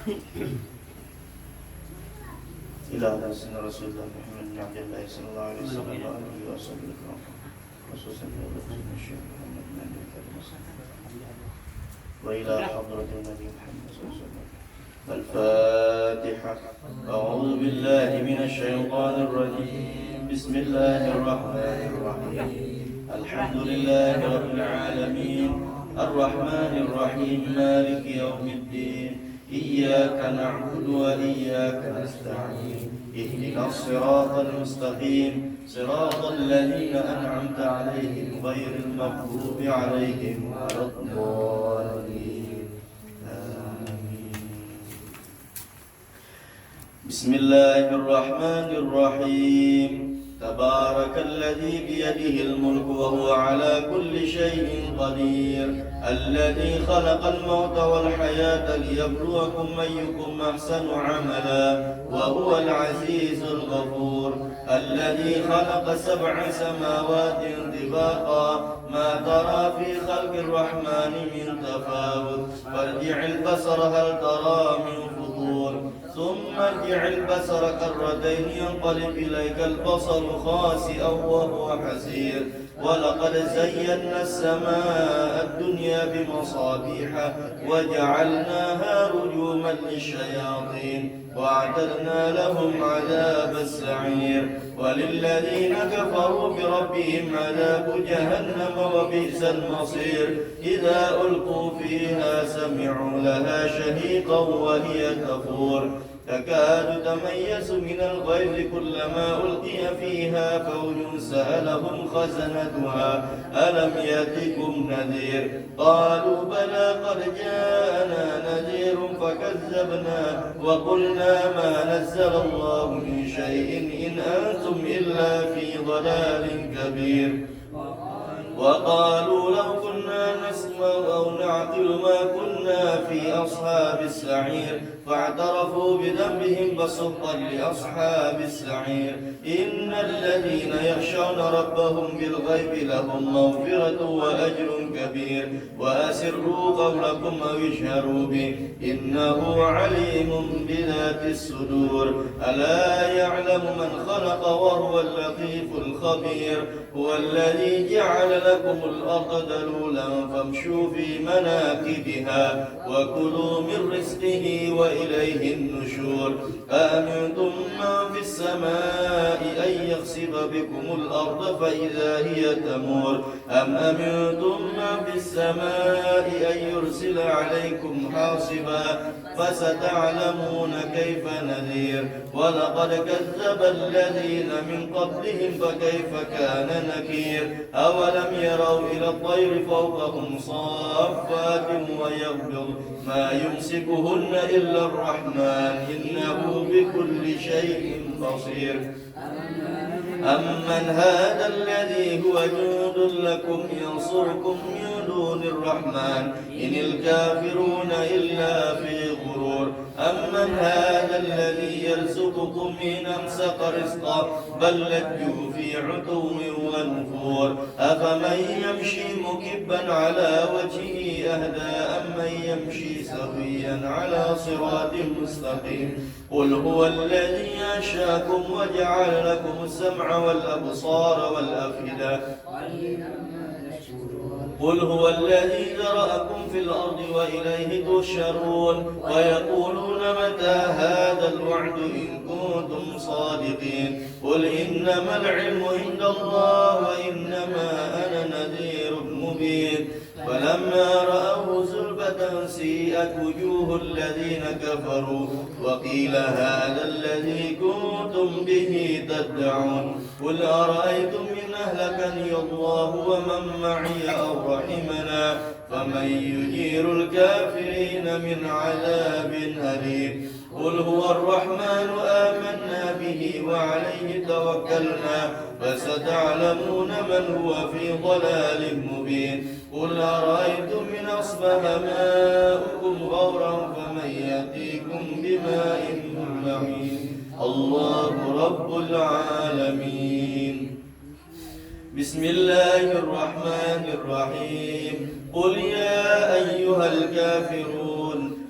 إلى سيدنا رسول الله محمد بن عبد الله صلى الله عليه وسلم وآله وصحبه الكرام خصوصا الشيخ محمد بن عبد الله وإلى حضرة النبي محمد صلى الله عليه وسلم. الفاتحة. أعوذ بالله من الشيطان الرجيم. بسم الله الرحمن الرحيم. الحمد لله رب العالمين الرحمن الرحيم مالك يوم الدين إياك نعبد وإياك نستعين اهدنا الصراط المستقيم صراط الذين أنعمت عليهم غير المغضوب عليهم ولا الضالين آمين. بسم الله الرحمن الرحيم. تبارك الذي بيده الملك وهو على كل شيء قدير الذي خلق الموت والحياة ليبلوكم أيكم أحسن عملا وهو العزيز الغفور الذي خلق 7 سماوات طباقا ما ترى في خلق الرحمن من تفاوت فارجع البصر هل ترى من فطور ثم ارجع البصر كرتين ينقلب إليك البصر خاسئا وهو حسير ولقد زينا السماء الدنيا بمصابيح وجعلناها رجوما للشياطين وأعتدنا لهم عذاب السعير وللذين كفروا بربهم عذاب جهنم وبئس المصير إذا ألقوا فيها سمعوا لها شهيقا وهي تفور تكاد تميز من الغيظ كلما ألقي فيها فوج سألهم خزنتها ألم يأتكم نذير قالوا بلى قد جاءنا نذير فكذبنا وقلنا ما نزل الله من شيء إن أنتم إلا في ضلال كبير وقالوا لو كنا نسمع أو نعقل ما كنا في أصحاب السعير فاعترفوا بذنبهم فسحقا لأصحاب السعير إن الذين يخشون ربهم بالغيب لهم مغفرة وأجر كبير وأسروا قولكم أو اجهروا به إنه عليم بذات الصدور ألا يعلم من خلق وهو اللطيف الخبير هو الذي جعل لكم الأرض ذلولا فامشوا في مناكبها وكلوا من رزقه وإليه النشور أأمنتم من في السماء أن يخسف بكم الأرض فإذا هي تمور أم أمنتم من في السماء أن يرسل عليكم حاصبا فستعلمون كيف نذير ولقد كذب الذين من قبلهم فكيف كان نكير أولم يروا إلى الطير فوقهم صافات ويغبر ما يمسكهن إلا الرحمن إنه بكل شيء بصير أمن هذا الذي هو جند لكم ينصركم من دون الرحمن إن الكافرون إلا في غرور أمن هذا الذي يرزقكم إن أمسك رزقا بل لجوا في عتو ونفور أفمن يمشي مكبا على وجهه أهدى أمن يمشي سويا على صراط مستقيم قل هو الذي أنشأكم وجعل لكم السمع والأبصار والأفئدة قل هو الذي ذرأكم في الأرض وإليه تحشرون ويقولون متى هذا الوعد إن كنتم صادقين قل إنما العلم عند الله وإنما أنا نذير مبين فلما رأوه زلفة سيئت وجوه الذين كفروا وقيل هذا الذي كنتم به تدعون قل أرأيتم إن أهلكني الله ومن معي أو رحمنا فمن يجير الكافرين من عذاب أليم قل هو الرحمن آمنا به وعليه توكلنا فستعلمون من هو في ضلال مبين قل أرأيتم إن أصبح ماؤكم غورا فمن يأتيكم بماء معين الله رب العالمين بسم الله الرحمن الرحيم قل يا أيها الكافرون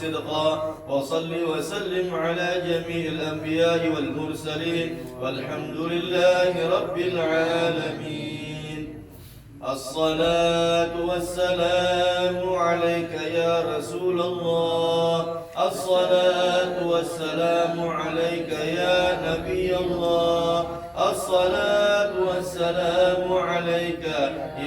صدقا وصل وسلم على جميع الأنبياء والمرسلين والحمد لله رب العالمين. الصلاة والسلام عليك يا رسول الله، الصلاة والسلام عليك يا نبي الله، الصلاة والسلام عليك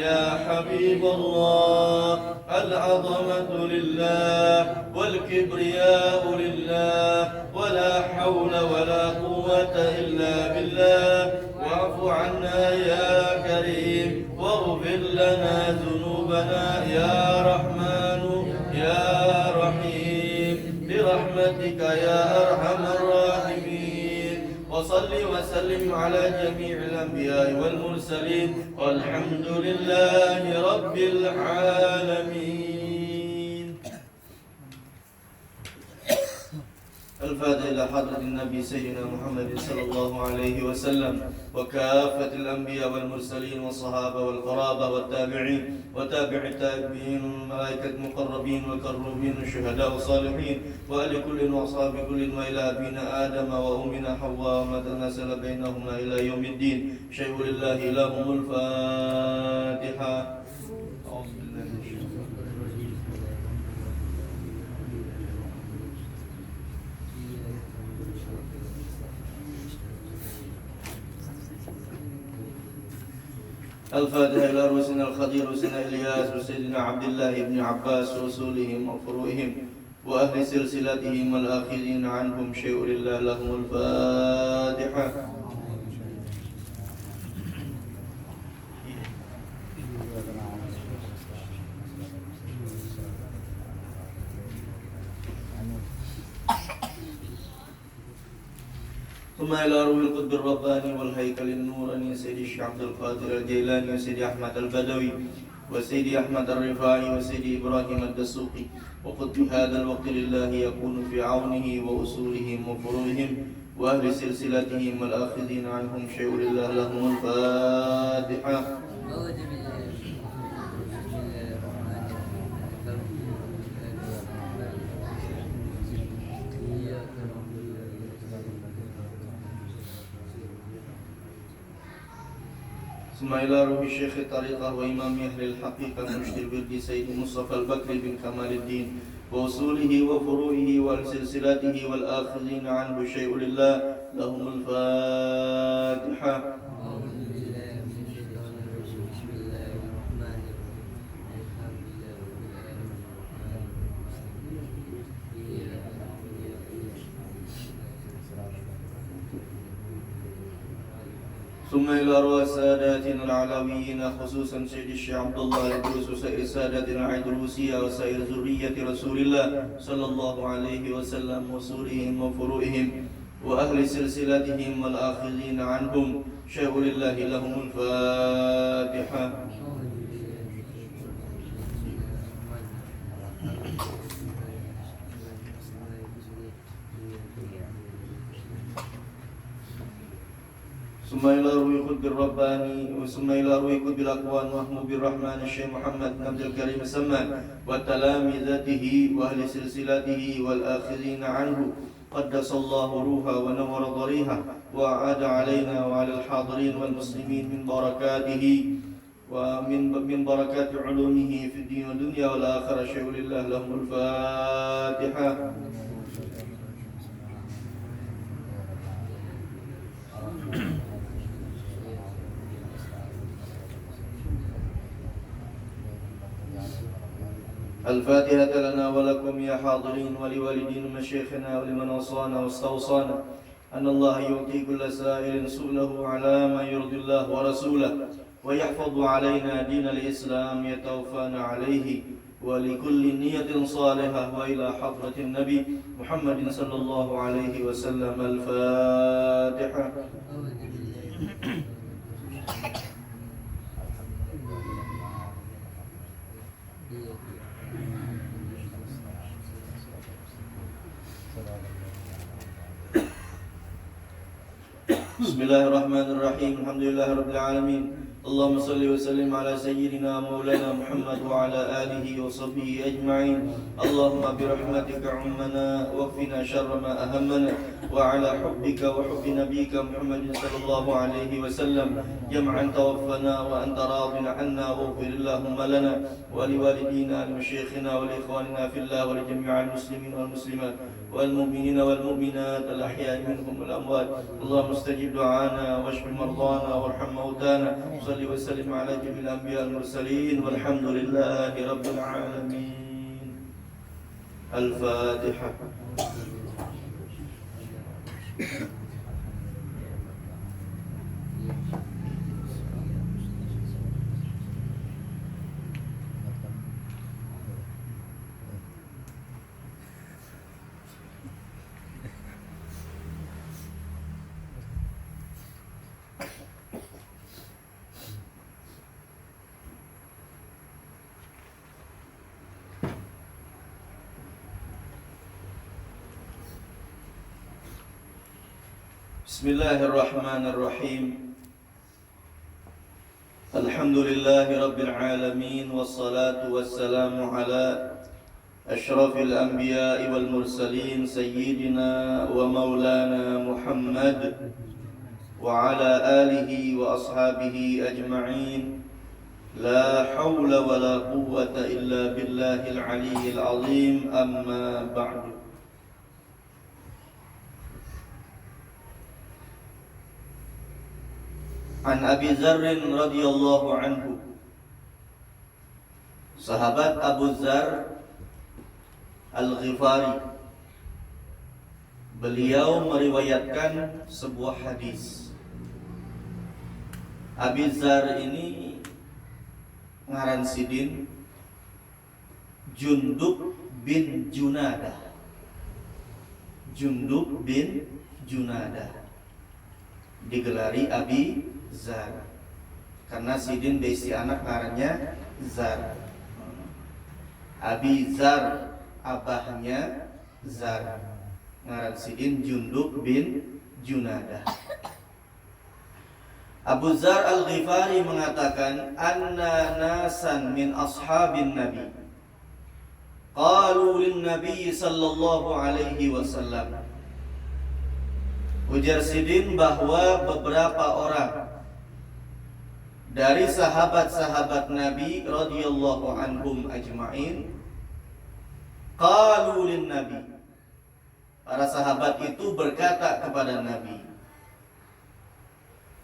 يا حبيب الله. العظمة لله والكبرياء لله ولا حول ولا قوة إلا بالله. واعف عنا يا كريم واغفر لنا ذنوبنا يا رحمن يا رحيم برحمتك يا أرحم الراحمين. وصل وسلم على جميع الأنبياء والمرسلين والحمد لله رب العالمين. الفاتحة إلى حضرة النبي سيدنا محمد صلى الله عليه وسلم وكافة الأنبياء والمرسلين والصحابة والقرابة والتابعين وتابع التابعين والملائكة المقربين والكروبين والشهداء والصالحين وآل كل وأصحاب كل وإلى أبينا آدم وأمنا حواء وما تناسل بينهما إلى يوم الدين. شيء لله لهم الفاتحة. الفاتحة إلى رسولنا الخدير وسيدنا إلياس وسيدنا عبد الله بن عباس ورسولهم وفروعهم وأهل سلسلتهم والآخرين عنهم شيء لله لهم الفاتحة. ثم إلى روح القطب الرباني والهيكل النوراني سيدي الشيخ عبد القادر الجيلاني وسيدي أحمد البدوي وسيدي أحمد الرفاعي وسيدي إبراهيم الدسوقي. وقطب هذا الوقت لله يكون في عونه وأصولهم وفروعهم وأهل سلسلتهم والآخذين عنهم شيء لله لهم الفاتحة. ثم إلى روح الشيخ الطريقة وإمام أهل الحقيقة المرشد البردي سيد مصطفى البكري بن كمال الدين وأصوله وفروعه وسلسلته والآخذين عنه شيء لله لهم الفاتحة. ثم إلى رؤساء ساداتنا العلويين خصوصا سيد الشيخ عبد الله الدروس وسائر ساداتنا العيدروسية وسائر ذرية رسول الله صلى الله عليه وسلم وصولهم وفروعهم وأهل سلسلتهم والآخذين عنهم شيء لله لهم الفاتحة. ثم إلى روي قطب الرباني ثم إلى روي قطب الأكوان محمود الرحمن الشيخ محمد بن عبد الكريم السمان وتلامذته وأهل سلسلته والآخذين عنه قدس الله روحه ونور ضريحه وأعاد علينا وعلى الحاضرين والمسلمين من بركاته ومن بركات علومه في الدين والدنيا والآخرة شيء لله لهم الفاتحة. الفاتحة لنا ولكم يا حاضرين ولوالدين مشايخنا ولمن أوصانا واستوصانا أن الله يعطي كل سائل سؤله على ما يرضي الله ورسوله ويحفظ علينا دين الإسلام يتوفانا عليه ولكل نية صالحة وإلى حضرة النبي محمد صلى الله عليه وسلم. الفاتحة. بسم الله الرحمن الرحيم. الحمد لله رب العالمين اللهم صل وسلم على سيدنا مولانا محمد وعلى آله وصحبه أجمعين. اللهم برحمتك عمنا واكفنا شر ما أهمنا، وعلى حبك وحب نبيك محمد صلى الله عليه وسلم جمعا توفنا وأنت راض عنا، واغفر اللهم لنا ولوالدينا ولمشايخنا ولإخواننا في الله ولجميع المسلمين والمسلمات والمؤمنين والمؤمنات الأحياء منهم والأموات. اللهم استجب دعانا واشف مرضانا وارحم موتانا. صل وسلم على جميع الأنبياء المرسلين والحمد لله رب العالمين. الفاتحة. Bismillahirrahmanirrahim. Alhamdulillahi rabbil alamin, wassalatu wassalamu ala asyrafil anbiya'i wal mursalin sayyidina wa maulana Muhammad wa ala alihi wa ashabihi ajma'in. La hawla wa la quwwata illa billahil aliyyil azim. Amma ba'du. An Abi Dzar radhiyallahu anhu. Sahabat Abu Dzar Al-Ghifari, beliau meriwayatkan sebuah hadis. Abi Dzar ini ngaran sidin Jundub bin Junadah. Jundub bin Junadah digelari Abi Dzar karena sidin besi anak ngarannya Dzar. Abi Dzar abahnya Dzar, ngaran sidin Jundub bin Junadah. Abu Dzar Al-Ghifari mengatakan, anna nasan min ashabin nabi qalu lin nabi sallallahu alaihi wasallam. Ujar sidin bahwa beberapa orang dari sahabat-sahabat Nabi radhiyallahu anhum ajma'in qalu lin nabi, para sahabat itu berkata kepada Nabi,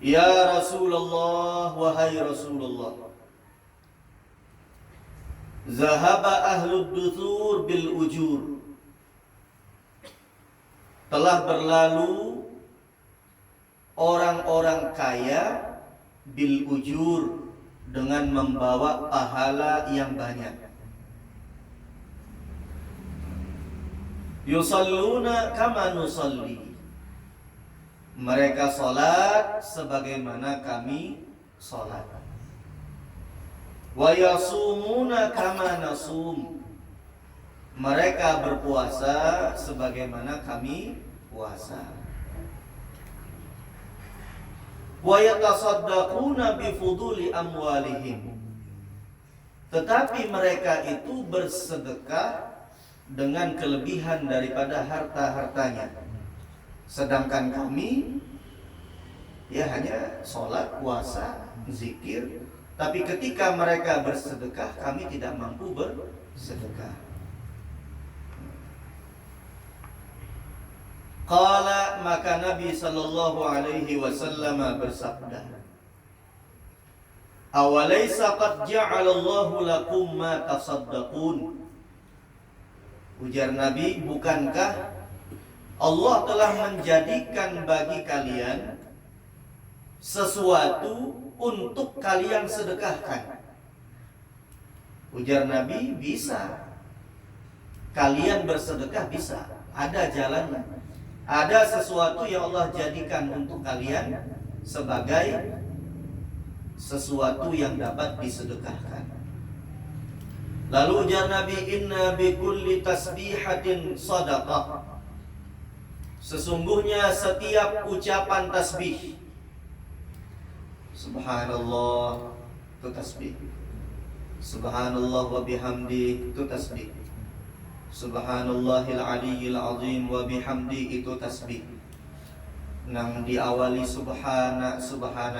ya Rasulullah, wahai Rasulullah, zahaba ahlud duthur bil ujur, telah berlalu orang-orang kaya bil ujur, dengan membawa pahala yang banyak. Yusalluna kama nusalli, mereka salat sebagaimana kami salat. Wa yasumuna kama nasum, mereka berpuasa sebagaimana kami puasa. Wa yatasaddaquna bi fuduli amwalihim, tetapi mereka itu bersedekah dengan kelebihan daripada harta-hartanya. Sedangkan kami ya hanya sholat, puasa, zikir. Tapi ketika mereka bersedekah, kami tidak mampu bersedekah. Qala, maka Nabi sallallahu alaihi wasallam bersabda, awalaysa qad ja'alallahu lakum ma tasaddaqun. Ujar Nabi, bukankah Allah telah menjadikan bagi kalian sesuatu untuk kalian sedekahkan? Ujar Nabi, bisa. Kalian bersedekah bisa, ada jalannya. Ada sesuatu yang Allah jadikan untuk kalian sebagai sesuatu yang dapat disedekahkan. Lalu ujar Nabi, inna bi kulli tasbihatin sadaqah. Sesungguhnya setiap ucapan tasbih, Subhanallah itu tasbih. Subhanallah wa bihamdi itu tasbih. Subhanallahil aliyyil azim wa bihamdi itu tasbih. Nang diawali subhana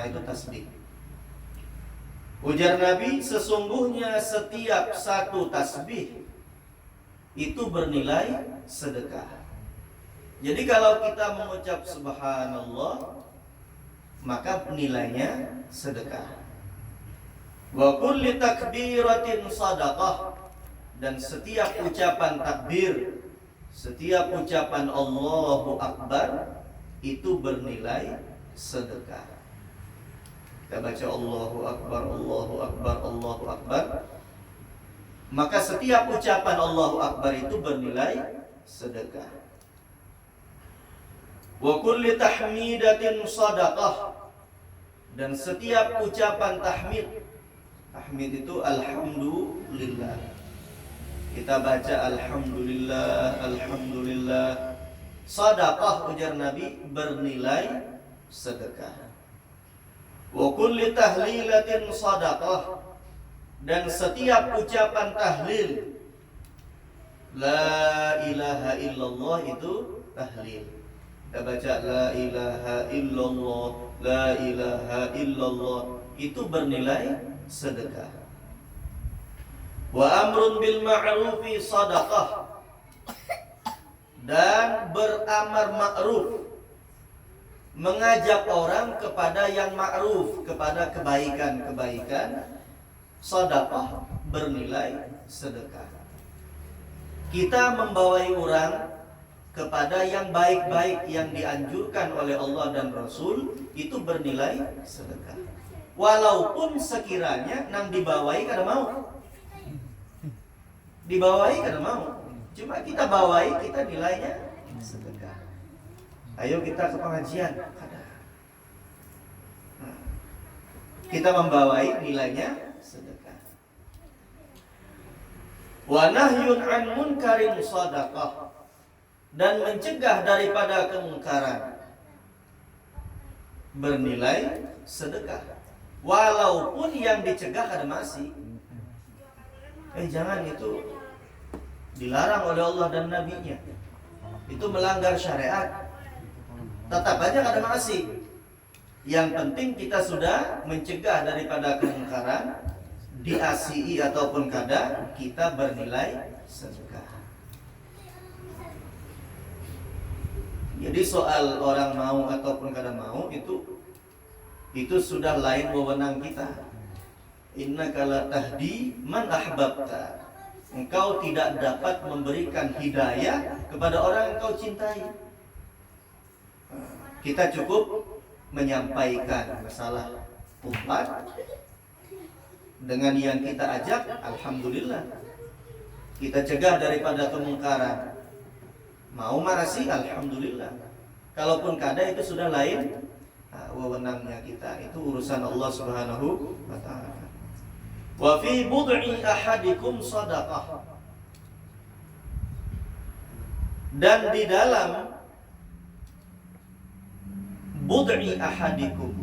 itu tasbih. Ujar Nabi, sesungguhnya setiap satu tasbih itu bernilai sedekah. Jadi kalau kita mengucap subhanallah, maka nilainya sedekah. Wa kulli takbiratin sadaqah, dan setiap ucapan takbir, setiap ucapan Allahu Akbar itu bernilai sedekah. Kita baca Allahu Akbar, Allahu Akbar, Allahu Akbar, maka setiap ucapan Allahu Akbar itu bernilai sedekah. Wa kulli tahmidatin sadaqah, dan setiap ucapan tahmid, tahmid itu alhamdulillah. Kita baca alhamdulillah, alhamdulillah. Sadaqah, ujar Nabi, bernilai sedekah. Wa kulli tahlilatin sadaqah, dan setiap ucapan tahlil, la ilaha illallah itu tahlil. Kita baca la ilaha illallah, la ilaha illallah, itu bernilai sedekah. Wa amrun bil ma'rufi sadaqah, dan beramar ma'ruf, mengajak orang kepada yang ma'ruf, kepada kebaikan-kebaikan, sedekah bernilai sedekah. Kita membawai orang kepada yang baik-baik yang dianjurkan oleh Allah dan Rasul, itu bernilai sedekah. Walaupun sekiranya nang dibawai kada mau, dibawai kada mau, cuma kita bawai, kita nilainya sedekah. Ayo kita ke pengajian, kita membawai, nilainya sedekah. Wa nahyun an munkarin sadaqah, dan mencegah daripada kemungkaran bernilai sedekah. Walaupun yang dicegah ada masih, jangan, itu dilarang oleh Allah dan Nabi-Nya, itu melanggar syariat, tetap aja kada masih. Yang penting kita sudah mencegah daripada kemungkaran, diasii ataupun kada, kita bernilai sedekah. Jadi soal orang mau ataupun kada mau, itu sudah lain wewenang kita. Innaka la tahdi man ahbabta. Engkau tidak dapat memberikan hidayah kepada orang yang kau cintai. Kita cukup menyampaikan masalah umat dengan yang kita ajak, alhamdulillah. Kita cegah daripada kemungkaran. Mau marasi, alhamdulillah. Kalaupun kada, itu sudah lain wewenangnya kita. Itu urusan Allah Subhanahu wa ta'ala. Wa fi bud'i ahadikum sadaqah, dan di dalam bud'i ahadikum,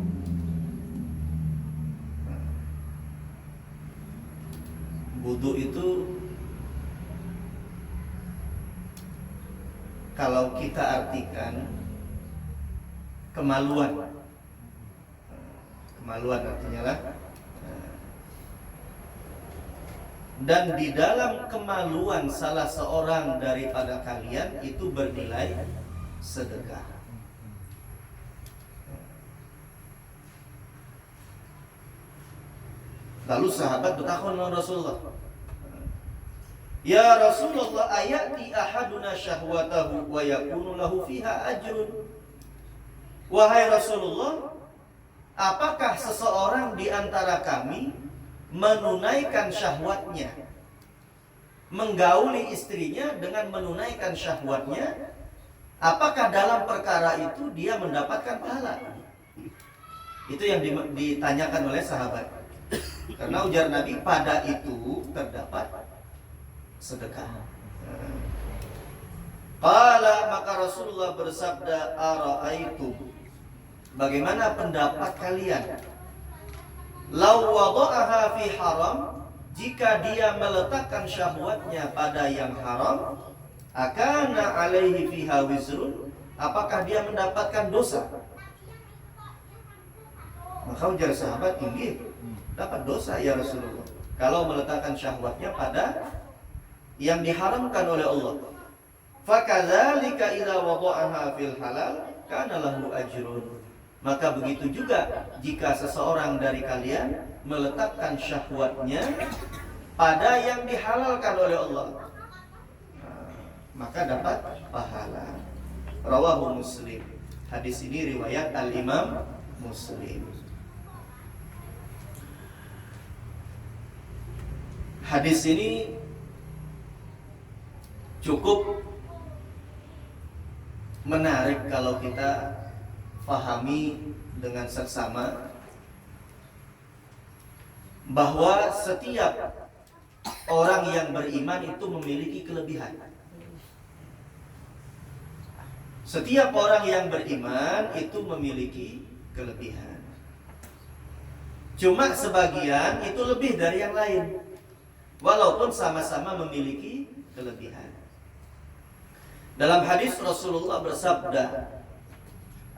wudu itu kalau kita artikan kemaluan. Kemaluan artinya lah. Dan di dalam kemaluan salah seorang daripada kalian itu bernilai sedekah. Lalu sahabat bertakun kepada Rasulullah, ya Rasulullah, ayati ahaduna syahwatahu wa yakunu lahu fiha ajrun. Wahai Rasulullah, apakah seseorang di antara kami menunaikan syahwatnya, menggauli istrinya dengan menunaikan syahwatnya, apakah dalam perkara itu dia mendapatkan pahala? Itu yang ditanyakan oleh sahabat. Karena ujar Nabi, pada itu terdapat sedekah. Qala, maka Rasulullah bersabda, ara'aitum, bagaimana pendapat kalian? Lau wada'aha fi haram, jika dia meletakkan syahwatnya pada yang haram, akana alaihi fiha wizrun, apakah dia mendapatkan dosa? Maka ujar sahabat, inggih, dapat dosa ya Rasulullah, kalau meletakkan syahwatnya pada yang diharamkan oleh Allah. Fakadzalika idza wada'aha fil halal kana lahu ajrun. Maka begitu juga jika seseorang dari kalian meletakkan syahwatnya pada yang dihalalkan oleh Allah, maka dapat pahala. Rawahu Muslim. Hadis ini riwayat Al-Imam Muslim. Hadis ini cukup menarik kalau kita pahami dengan seksama, bahwa setiap orang yang beriman itu memiliki kelebihan. Setiap orang yang beriman itu memiliki kelebihan. Cuma sebagian itu lebih dari yang lain, walaupun sama-sama memiliki kelebihan. Dalam hadis Rasulullah bersabda,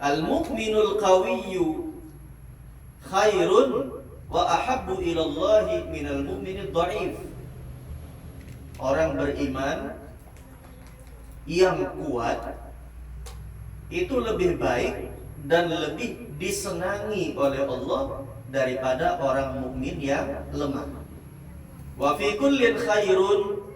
Al-mu'minul qawiyyu khairun wa ahabbu ilallahi minal mu'minid dha'if. Orang beriman yang kuat itu lebih baik dan lebih disenangi oleh Allah daripada orang mukmin yang lemah. Wa fi kullin khairun,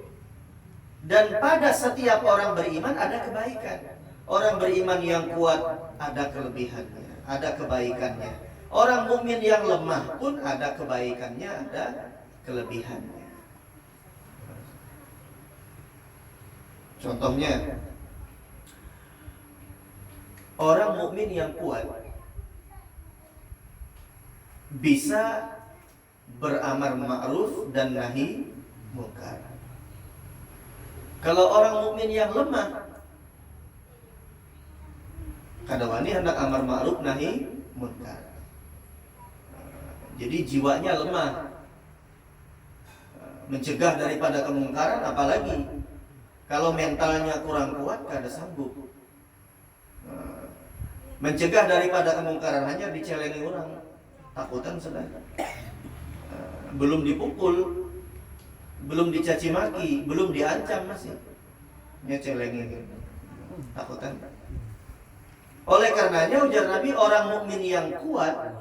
dan pada setiap orang beriman ada kebaikan. Orang beriman yang kuat ada kelebihannya, ada kebaikannya. Orang mukmin yang lemah pun ada kebaikannya, ada kelebihannya. Contohnya, orang mukmin yang kuat bisa beramar ma'ruf dan nahi munkar. Kalau orang mukmin yang lemah, kadawani hendak amar ma'ruf nahi munkar. Jadi jiwanya lemah, mencegah daripada kemungkaran, apalagi kalau mentalnya kurang kuat, kada sanggup. Mencegah daripada kemungkaran hanya dicelengi orang, takutan sudah. Belum dipukul, belum dicaci maki, belum diancam masih nyecelengi, takutan. Oleh karenanya ujar Nabi, orang mukmin yang kuat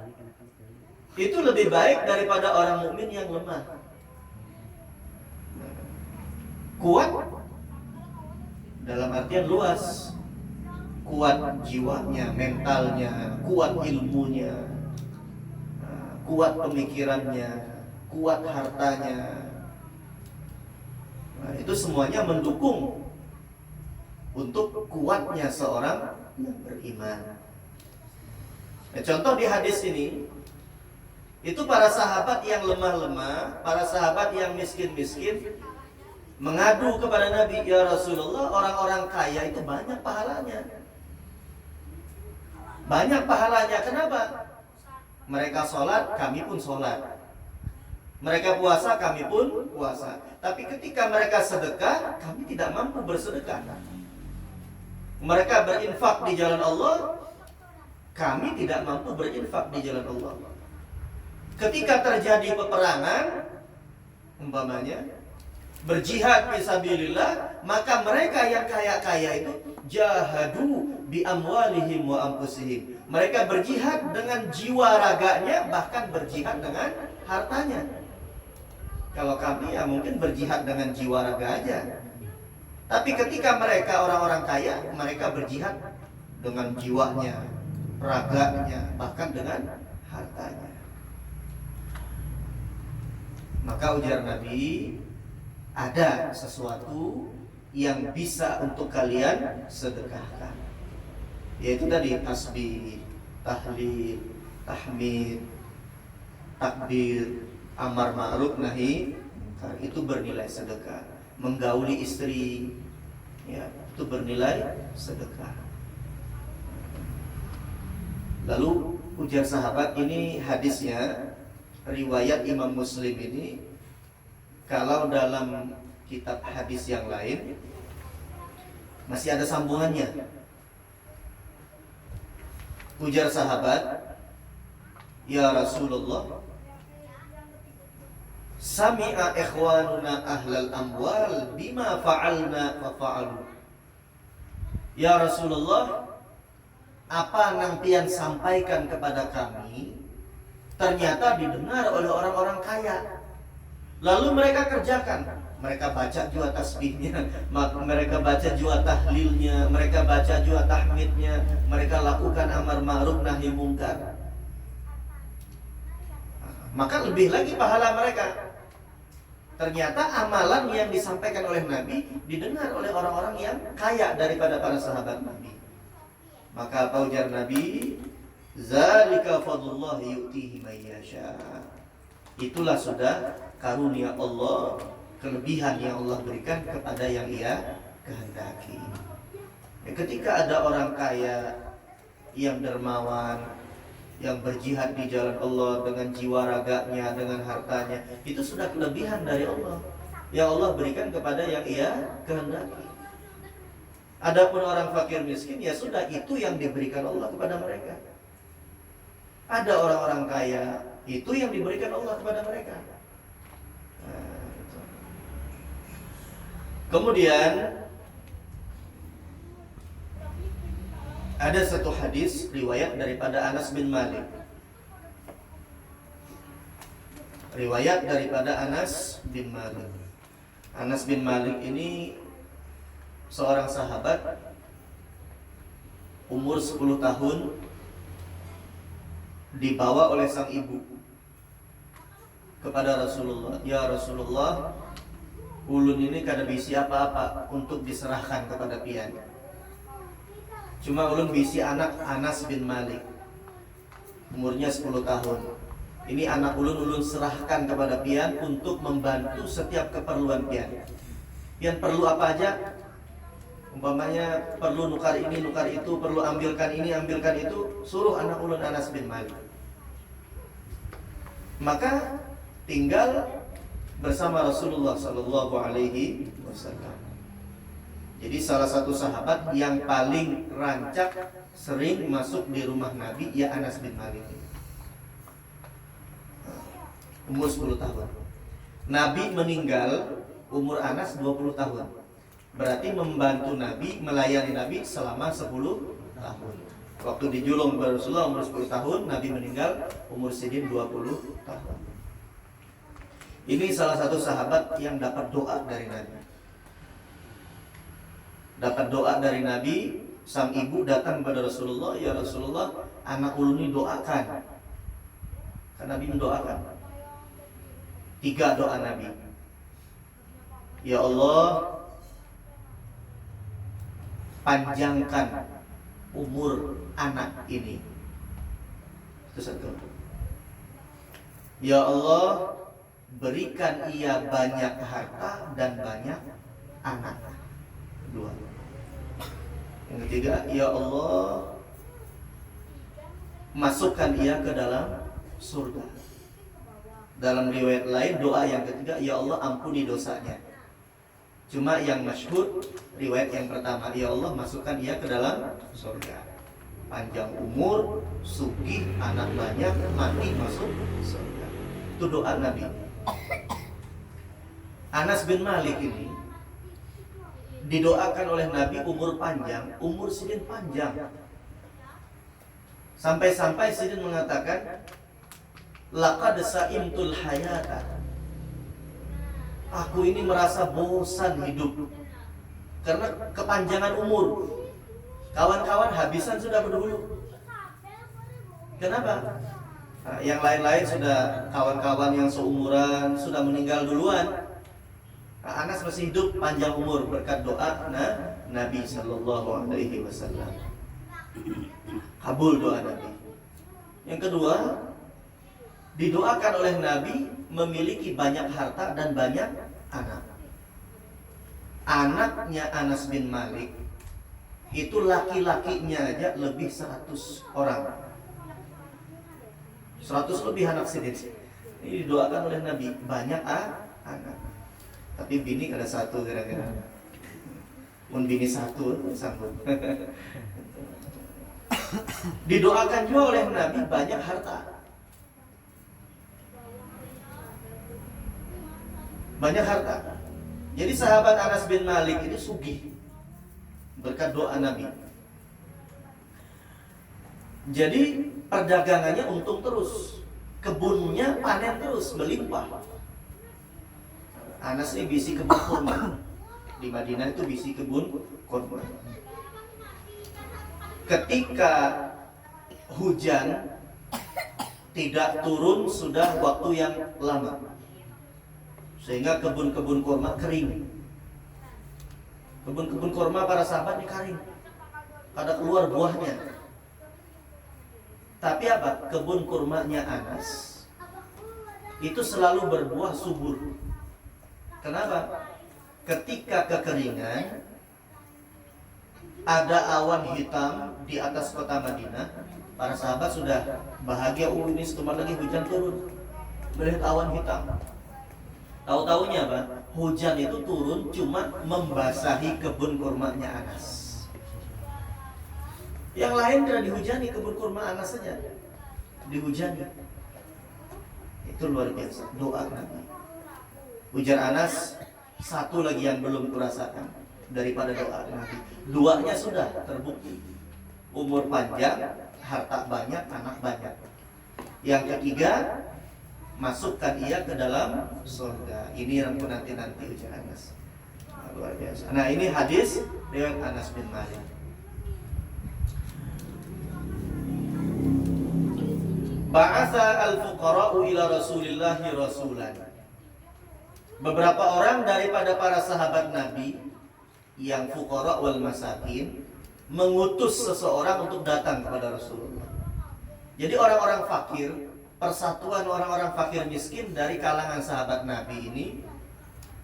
itu lebih baik daripada orang mukmin yang lemah. Kuat dalam artian luas, kuat jiwanya, mentalnya, kuat ilmunya, kuat pemikirannya, kuat hartanya. Nah, itu semuanya mendukung untuk kuatnya seorang yang beriman. Contoh di hadis ini, itu para sahabat yang lemah-lemah, para sahabat yang miskin-miskin mengadu kepada Nabi, ya Rasulullah, orang-orang kaya itu banyak pahalanya. Banyak pahalanya, kenapa? Mereka sholat, kami pun sholat. Mereka puasa, kami pun puasa. Tapi ketika mereka sedekah, kami tidak mampu bersedekah. Mereka berinfak di jalan Allah, kami tidak mampu berinfak di jalan Allah. Ketika terjadi peperangan, umpamanya berjihad fisabilillah, maka mereka yang kaya-kaya itu jahadu bi amwalihim wa anfusihim. Mereka berjihad dengan jiwa raganya, bahkan berjihad dengan hartanya. Kalau kami ya mungkin berjihad dengan jiwa raga aja. Tapi ketika mereka orang-orang kaya, mereka berjihad dengan jiwanya, raganya, bahkan dengan hartanya. Maka ujar Nabi, ada sesuatu yang bisa untuk kalian sedekahkan, yaitu tadi tasbih, tahlil, tahmid, takbir, amar ma'ruf nahi munkar, itu bernilai sedekah. Menggauli istri, ya, itu bernilai sedekah. Lalu ujar sahabat, ini hadisnya riwayat Imam Muslim ini, kalau dalam kitab hadis yang lain masih ada sambungannya. Ujar sahabat, "Ya Rasulullah, sami'a ikhwanuna ahlal amwal bima fa'alna fa'alu." Ya Rasulullah, apa yang pian sampaikan kepada kami ternyata didengar oleh orang-orang kaya. Lalu mereka kerjakan. Mereka baca juga tasbihnya, mereka baca juga tahlilnya, mereka baca juga tahmidnya, mereka lakukan amar ma'ruf nahi mungkar. Maka lebih lagi pahala mereka. Ternyata amalan yang disampaikan oleh Nabi didengar oleh orang-orang yang kaya daripada para sahabat Nabi. Maka apa ujar Nabi? Zalika fadlullah yu'tihi may yasha. Itulah sudah karunia Allah, kelebihan yang Allah berikan kepada yang Ia kehendaki. Ketika ada orang kaya yang dermawan, yang berjihad di jalan Allah dengan jiwa raganya, dengan hartanya, itu sudah kelebihan dari Allah yang Allah berikan kepada yang Ia kehendaki. Adapun orang fakir miskin, ya sudah, itu yang diberikan Allah kepada mereka. Ada orang-orang kaya, itu yang diberikan Allah kepada mereka. Kemudian ada satu hadis riwayat daripada Anas bin Malik. Riwayat daripada Anas bin Malik. Anas bin Malik ini seorang sahabat, umur 10 tahun, dibawa oleh sang ibu kepada Rasulullah. Ya Rasulullah, ulun ini kada bisi apa-apa untuk diserahkan kepada pian. Cuma ulun bisi anak Anas bin Malik, umurnya 10 tahun. Ini anak ulun serahkan kepada pian untuk membantu setiap keperluan pian. Pian perlu apa aja, umpamanya perlu nukar ini, nukar itu, perlu ambilkan ini, ambilkan itu, suruh anak ulun Anas bin Malik. Maka tinggal bersama Rasulullah Sallallahu Alaihi Wasallam. Jadi salah satu sahabat yang paling rancak sering masuk di rumah Nabi, ya Anas bin Malik. Umur 10 tahun. Nabi meninggal umur Anas 20 tahun. Berarti membantu Nabi, melayani Nabi selama 10 tahun. Waktu dijulung Rasulullah umur 10 tahun, Nabi meninggal umur sidin 20 tahun. Ini salah satu sahabat yang dapat doa dari Nabi. Dapat doa dari Nabi, sang ibu datang kepada Rasulullah, "Ya Rasulullah, anak ulun ini doakan." Karena Nabi mendoakan. 3 doa Nabi. Ya Allah, panjangkan umur anak ini. Itu satu. Ya Allah, berikan ia banyak harta dan banyak anak. 2. Yang ketiga, ya Allah, masukkan ia ke dalam surga. Dalam riwayat lain, doa yang ketiga, ya Allah, ampuni dosanya. Cuma yang masyhur riwayat yang pertama, ya Allah, masukkan ia ke dalam surga. Panjang umur, sugih, anak banyak, mati masuk surga. Itu doa Nabi. Anas bin Malik ini didoakan oleh Nabi umur panjang, umur sidin panjang. Sampai-sampai sidin mengatakan, laqad sa'imtul hayata. Aku ini merasa bosan hidup karena kepanjangan umur. Kawan-kawan habisan sudah berdahulu. Kenapa? Nah, yang lain-lain sudah, kawan-kawan yang seumuran sudah meninggal duluan. Anas masih hidup panjang umur berkat doa Nabi Sallallahu Alaihi Wasallam. Kabul doa Nabi. Yang kedua, didoakan oleh Nabi memiliki banyak harta dan banyak anak. Anaknya Anas bin Malik itu laki-lakinya aja lebih 100 orang. 100 lebih anak sidin. Ini didoakan oleh Nabi, banyak anak. Tapi bini ada satu kira-kira. Mun bini satu sanggup. Didoakan juga oleh Nabi banyak harta. Banyak harta. Jadi sahabat Anas bin Malik ini sugih berkat doa Nabi. Jadi perdagangannya untung terus, kebunnya panen terus, melimpah. Anas ini bisi kebun kurma. Di Madinah itu bisi kebun kurma. Ketika hujan tidak turun sudah waktu yang lama, sehingga kebun-kebun kurma kering. Kebun-kebun kurma para sahabat ini kering, pada keluar buahnya. Tapi apa? Kebun kurmanya Anas itu selalu berbuah subur. Kenapa? Ketika kekeringan, ada awan hitam di atas kota Madinah, para sahabat sudah bahagia, ini sebentar lagi hujan turun. Melihat awan hitam, tahu-tahunya apa? Hujan itu turun cuma membasahi kebun kurmanya Anas. Yang lain tidak dihujani, kebun kurma Anas saja dihujani. Itu luar biasa doa Nabi. Ujar Anas, satu lagi yang belum kurasakan daripada doa Nabi. Duanya sudah terbukti, umur panjang, harta banyak, anak banyak. Yang ketiga, masukkan ia ke dalam surga. Ini yang nanti ujar Anas. Luar biasa. Nah, ini hadis dengan Anas bin Malik. Ba'atha al-fuqara'u ila Rasulillahi rasulan. Beberapa orang daripada para sahabat Nabi yang fuqara wal masakin mengutus seseorang untuk datang kepada Rasulullah. Jadi orang-orang fakir, persatuan orang-orang fakir miskin dari kalangan sahabat Nabi ini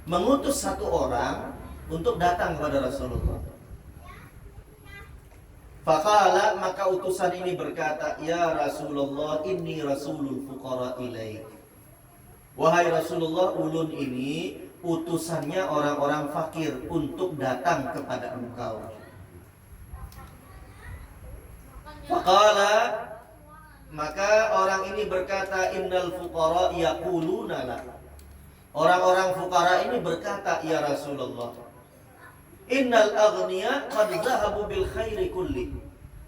mengutus satu orang untuk datang kepada Rasulullah. Faqala, maka utusan ini berkata, ya Rasulullah, inni rasulul fuqara ilaik. Wahai Rasulullah, ulun ini utusannya orang-orang fakir untuk datang kepada engkau. Faqala, maka orang ini berkata, innal fuqara yaquluna lak. Orang-orang fuqara ini berkata, ya Rasulullah, innal aghniya qad zahabu bil khairi kulli.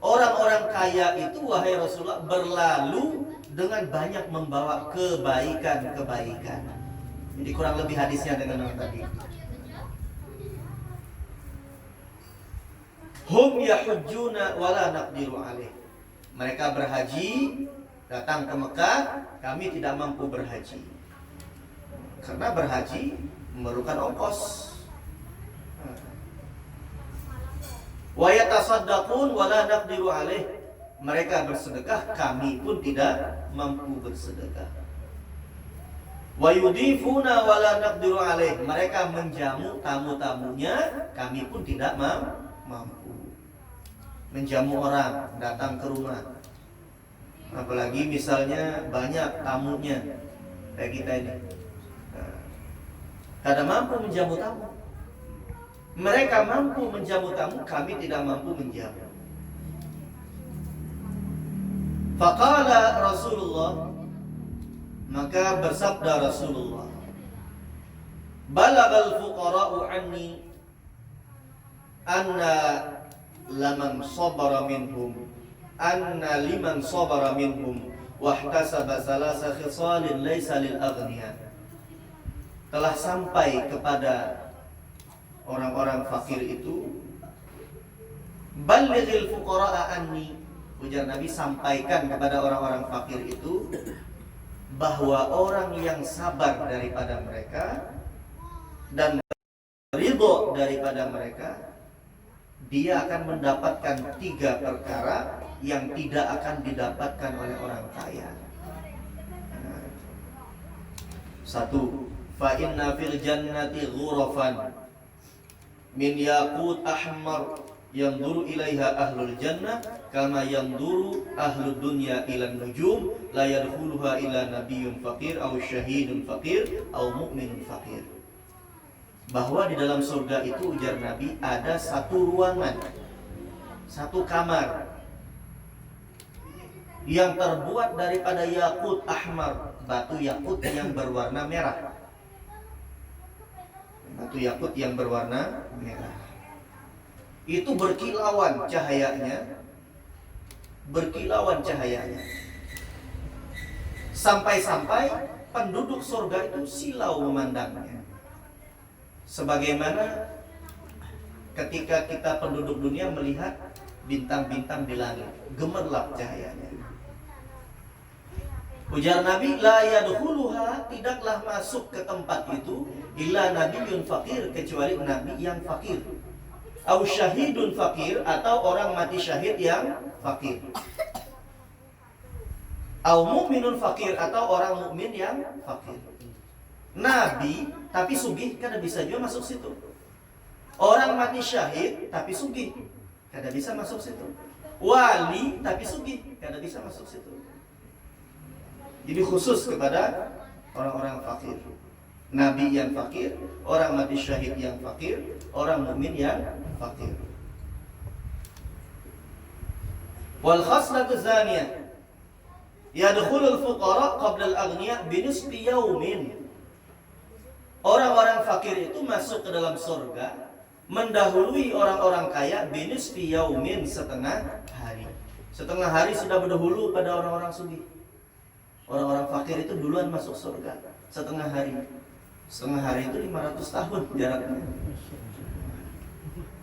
Orang-orang kaya itu, wahai Rasulullah, berlalu dengan banyak membawa kebaikan-kebaikan. Jadi kurang lebih hadisnya dengan yang tadi. Hum yahujjuna wala naqdiru alaih. Mereka berhaji, datang ke Mekah, kami tidak mampu berhaji. Karena berhaji memerlukan ongkos. Wa yatasaddaqun wa la naqdiru alaih. Mereka bersedekah, kami pun tidak mampu bersedekah. Wa yudifuna wa la naqdiru alaih. Mereka menjamu tamu-tamunya, kami pun tidak mampu. Menjamu orang datang ke rumah. Apalagi misalnya banyak tamunya kayak kita ini. Kada mampu menjamu tamu. Mereka mampu menjamu tamu, kami tidak mampu menjamu. Faqala Rasulullah, maka bersabda Rasulullah, balagal fuqara'u anni anna liman sabara minhum wahtasaba salasa khisalin laysa lil aghniya. Telah sampai kepada orang-orang fakir itu, balighil fuqara'a anni, ujar Nabi, sampaikan kepada orang-orang fakir itu bahwa orang yang sabar daripada mereka dan ridho daripada mereka, dia akan mendapatkan 3 perkara yang tidak akan didapatkan oleh orang kaya. 1. Fa inna fil jannati ghurafan min yaqut ahmar yanzuru ilaiha ahlul jannah kama yanzuru ahlud dunya ilan nujum la yadkhuluha illa nabiyyun faqir aw syahidun faqir aw mu'minun faqir. Bahwa di dalam surga itu, ujar Nabi, ada satu ruangan, satu kamar yang terbuat daripada yakut ahmar, batu yakut yang berwarna merah. Batu yakut yang berwarna merah. Itu berkilauan cahayanya. Sampai-sampai penduduk surga itu silau memandangnya. Sebagaimana ketika kita penduduk dunia melihat bintang-bintang di langit, gemerlap cahayanya. Ujar Nabi, la yadkhuluha, tidaklah masuk ke tempat itu illa nabiyyun faqir, kecuali nabi yang fakir, au syahidun fakir, atau orang mati syahid yang fakir, au mu'minun fakir, atau orang mukmin yang fakir. Nabi tapi sugih, kada bisa juga masuk situ. Orang mati syahid tapi sugih, kada bisa masuk situ. Wali tapi sugih, kada bisa masuk situ. Jadi khusus kepada orang-orang fakir. Nabi yang fakir, orang mati syahid yang fakir, orang mukmin yang fakir. Wal khaslatu tsaniyah, yadkhulul fuqara qabla al-aghniya bi nisfi yaumin. Orang-orang fakir itu masuk ke dalam surga mendahului orang-orang kaya bi nisfi yaumin, setengah hari. Setengah hari sudah berdahulu pada orang-orang sugih. Orang-orang fakir itu duluan masuk surga setengah hari. Setengah hari itu 500 tahun jaraknya.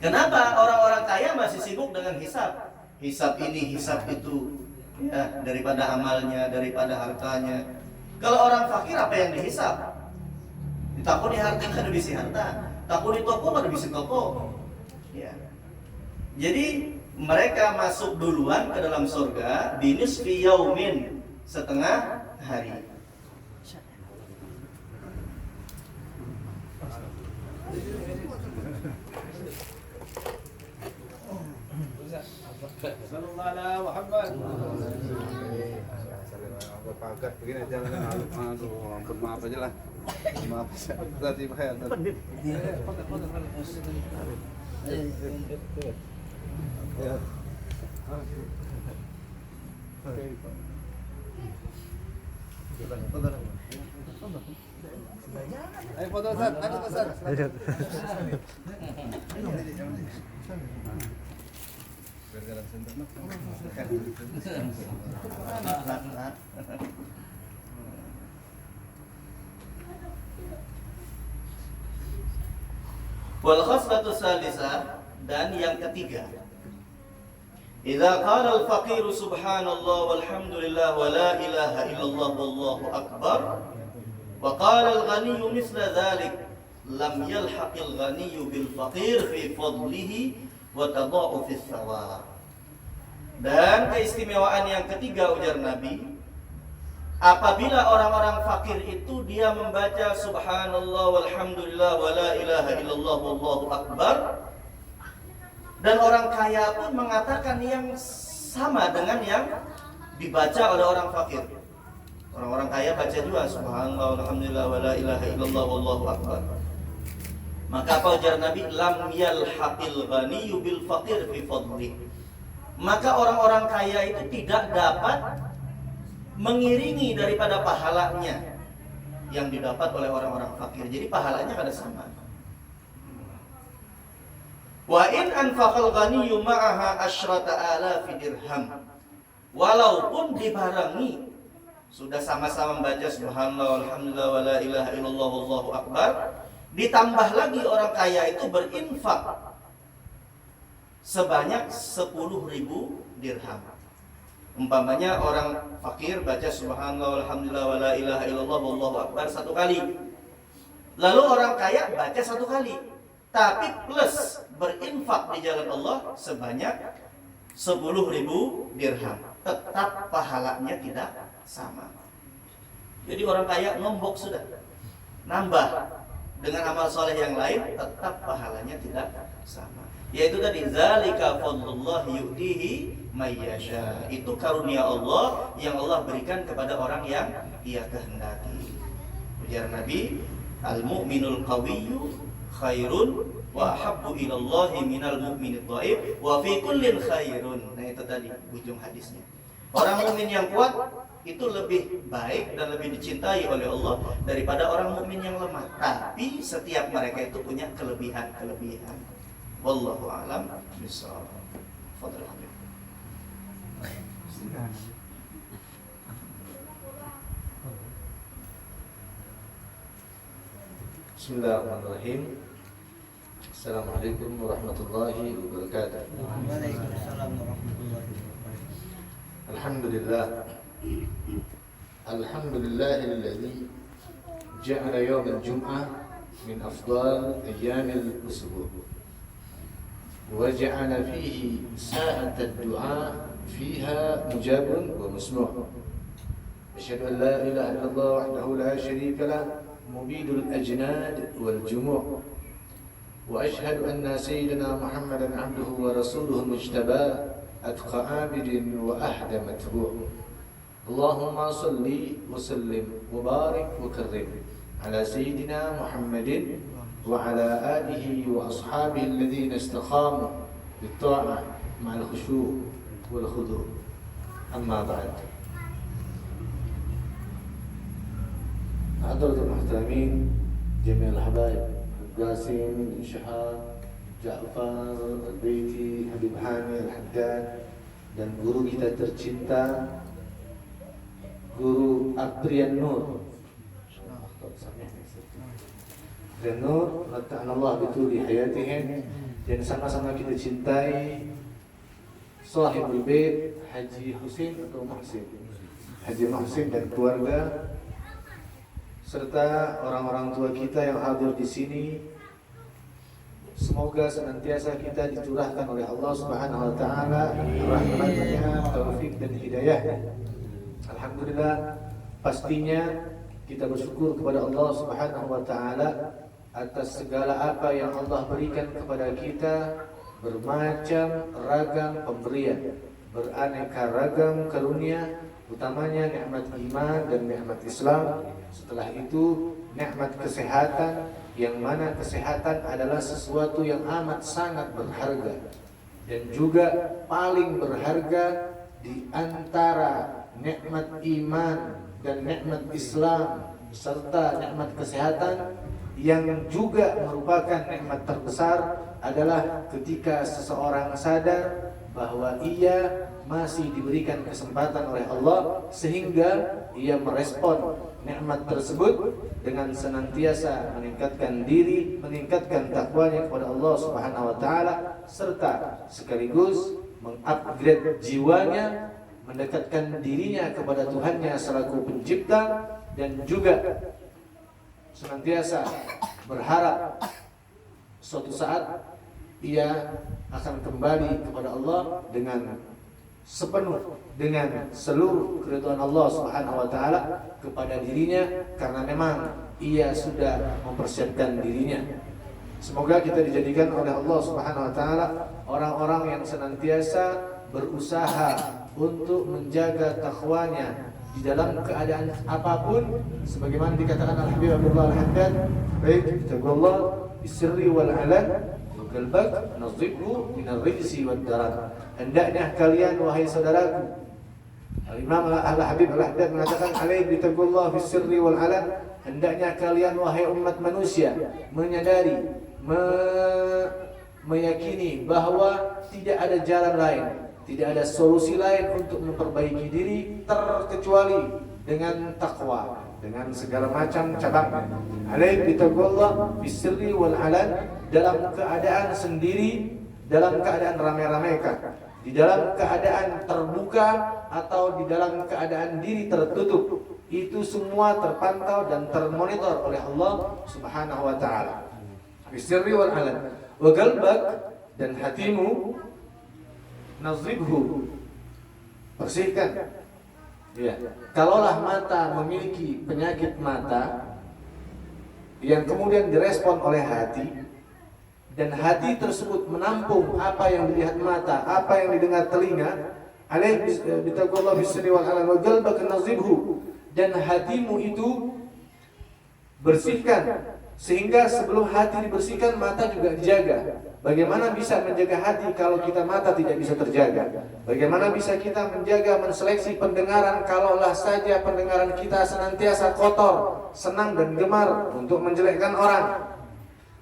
Kenapa? Orang-orang kaya masih sibuk dengan hisab. Hisab ini, hisab itu, ya, daripada amalnya, daripada hartanya. Kalau orang fakir apa yang dihisab? Ditakuni harta, kada bisi harta. Takuni toko, kada bisi toko. Ya. Jadi mereka masuk duluan ke dalam surga binisfi yaumin, setengah hari. Sallallahu alaihi Muhammad. Pakat begini jangan aduh, ampun, maaf aja lah. Maaf tadi bahaya. Ya. Ayo foto Ustaz, ayo Ustaz. Berjalan center mah. Wal khaslatu salisah, dan yang ketiga, idza qala al-faqir subhanallah walhamdulillah wa la ilaha illallah wallahu akbar wa qala al-ghaniyyu misla dhalik lam yalhaqil ghaniyyu bil faqir fi fadlihi wa tadha'ufis thawab. Dan keistimewaan yang ketiga, ujar Nabi, apabila orang-orang fakir itu dia membaca subhanallah walhamdulillah wa la ilaha illallah wallahu akbar, dan orang kaya pun mengatakan yang sama dengan yang dibaca oleh orang fakir. Orang-orang kaya baca juga subhanallah walhamdulillah wa la ilaha illallah wallahu akbar. Maka apa ujar Nabi? Lam yalhaqil ghaniyyu bil faqir fi fadli. Maka orang-orang kaya itu tidak dapat mengiringi daripada pahalanya yang didapat oleh orang-orang fakir. Jadi pahalanya kada sama. Wa in anfaqal ghaniyyu ma'aha asyrata alafi dirham. Walaupun dibarengi sudah sama-sama membaca subhanallah walhamdulillah wa la ilaha illallah wallahu akbar, ditambah lagi orang kaya itu berinfak sebanyak 10.000 dirham. Umpamanya orang fakir baca subhanallah walhamdulillah wa la ilaha illallah wallahu akbar 1 kali. Lalu orang kaya baca 1 kali, tapi plus berinfak di jalan Allah sebanyak 10.000 dirham. Tetap pahalanya tidak sama. Jadi orang kaya nombok sudah, nambah dengan amal soleh yang lain, tetap pahalanya tidak sama. Yaitu tadi zalika fadlullah yu'tihi may yasha. Itu karunia Allah yang Allah berikan kepada orang yang Ia kehendaki. Ujar Nabi, al-mu'minul qawiyyu khairun wa habbu ilallahi minal mu'minid dhaif wa fi kullin khairun. Nah, itu tadi ujung hadisnya. Orang mukmin yang kuat itu lebih baik dan lebih dicintai oleh Allah daripada orang mukmin yang lemah. Tapi setiap mereka itu punya kelebihan-kelebihan. Wallahu a'lam bishawab. Fadhil Habib. Bismillahirrahmanirrahim. Assalamualaikum warahmatullahi wabarakatuh. Waalaikumsalam warahmatullahi wabarakatuh. Alhamdulillah. Alhamdulillahilladzi ja'ala yawm al-jum'ah min afdal ayyam al-usbu' wa ja'ala fihi sa'at ad-du'a fiha mujabun wa masmu'. Asyhadu an la ilaha illallah wahdahu la syarika lah mubidul ajnad wal jumu'. وأشهد أن سيدنا محمدا عبده ورسوله المجتبى أتقى عابد وأحد متبوع. اللهم صل وسلم وبارك وكرم على سيدنا محمد وعلى آله وأصحابه الذين استقاموا بالطاعة مع الخشوع والخضوع. أما بعد، حضرة المحترمين جميع الحبايب Qasim, Syahab, Ja'far, Al-Baiti, Habib Hani, Al-Haddad, dan guru kita tercinta, Guru Aprian Nur. Aprian Nur, lata'anallah bituli hayatihim, dan sama-sama kita cintai Sahibul Bait, Haji Husin atau Muhsin, Haji Muhsin dan keluarga, serta orang-orang tua kita yang hadir di sini. Semoga senantiasa kita dicurahkan oleh Allah Subhanahu wa taala rahmatnya, taufik dan hidayah. Alhamdulillah, pastinya kita bersyukur kepada Allah Subhanahu wa taala atas segala apa yang Allah berikan kepada kita, bermacam ragam pemberian, beraneka ragam karunia, utamanya nikmat iman dan nikmat Islam. Setelah itu nikmat kesehatan, yang mana kesehatan adalah sesuatu yang amat sangat berharga, dan juga paling berharga di antara nikmat iman dan nikmat Islam serta nikmat kesehatan, yang juga merupakan nikmat terbesar adalah ketika seseorang sadar bahwa ia masih diberikan kesempatan oleh Allah sehingga ia merespon nikmat tersebut dengan senantiasa meningkatkan diri, meningkatkan takwanya kepada Allah Subhanahu wa taala, serta sekaligus mengupgrade jiwanya, mendekatkan dirinya kepada Tuhannya selaku pencipta, dan juga senantiasa berharap suatu saat ia akan kembali kepada Allah dengan sepenuh, dengan seluruh keridhaan Allah Subhanahu wa taala kepada dirinya, karena memang ia sudah mempersiapkan dirinya. Semoga kita dijadikan oleh Allah Subhanahu wa taala orang-orang yang senantiasa berusaha untuk menjaga takwanya di dalam keadaan apapun, sebagaimana dikatakan Al-Habib Abdullah Al-Haddad, baik taqwallah bisirri wal alan kalbak nazibhu minal rijsi wad darar. Hendaknya kalian wahai saudaraku, Al-Imam Al-Habib Al-Haddad mengatakan alaih bitaqwallah bisirri wal alan, hendaknya kalian wahai umat manusia menyadari, meyakini bahwa tidak ada jalan lain, tidak ada solusi lain untuk memperbaiki diri terkecuali dengan takwa, dengan segala macam cabangnya. Alaih bitaqwallah bisirri wal alan, dalam keadaan sendiri, dalam keadaan ramai-ramaikan, di dalam keadaan terbuka atau di dalam keadaan diri tertutup, itu semua terpantau dan termonitor oleh Allah Subhanahu wa taala. Bisirri wal alan, wa qalbak, dan hatimu, nazibhu, bersihkan. Ya. Kalaulah mata memiliki penyakit mata yang kemudian direspon oleh hati, dan hati tersebut menampung apa yang dilihat mata, apa yang didengar telinga. Alaih bitaqwallah bisri wal alam wa qalbaka nazibhu, dan hatimu itu bersihkan, sehingga sebelum hati dibersihkan mata juga dijaga. Bagaimana bisa menjaga hati kalau kita mata tidak bisa terjaga? Bagaimana bisa kita menjaga, menseleksi pendengaran kalaulah saja pendengaran kita senantiasa kotor, senang dan gemar untuk menjelekkan orang,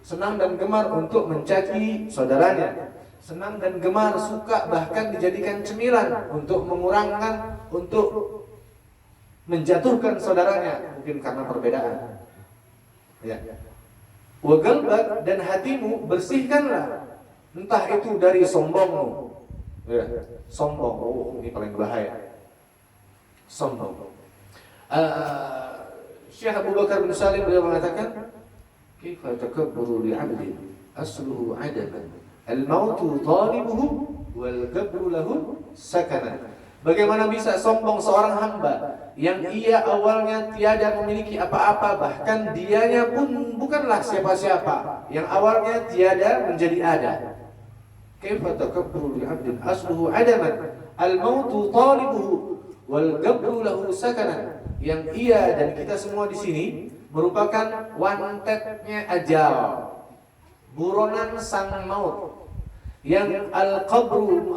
senang dan gemar untuk mencaci saudaranya, senang dan gemar suka bahkan dijadikan cemilan untuk mengurangkan, untuk menjatuhkan saudaranya mungkin karena perbedaan. Ya. Wa qalbak, dan hatimu bersihkanlah, entah itu dari sombongmu. Ya, sombong. Oh, ini paling bahaya. Sombong. Syekh Abu Bakar bin Salim beliau mengatakan, "Kaifa takabburu li'abdin asluhu 'adaman, al-mautu talibuhu wal qabru lahu sakanan." Bagaimana bisa sombong seorang hamba yang ia awalnya tiada memiliki apa-apa, bahkan dianya pun bukanlah siapa-siapa, yang awalnya tiada menjadi ada. Kaifa takabburu li'abdin asluhu 'adaman, al-mautu talibuhu wal qabru lahu sakanan. Yang ia dan kita semua di sini merupakan wantetnya ajal, buronan sang maut. Yang al-qabru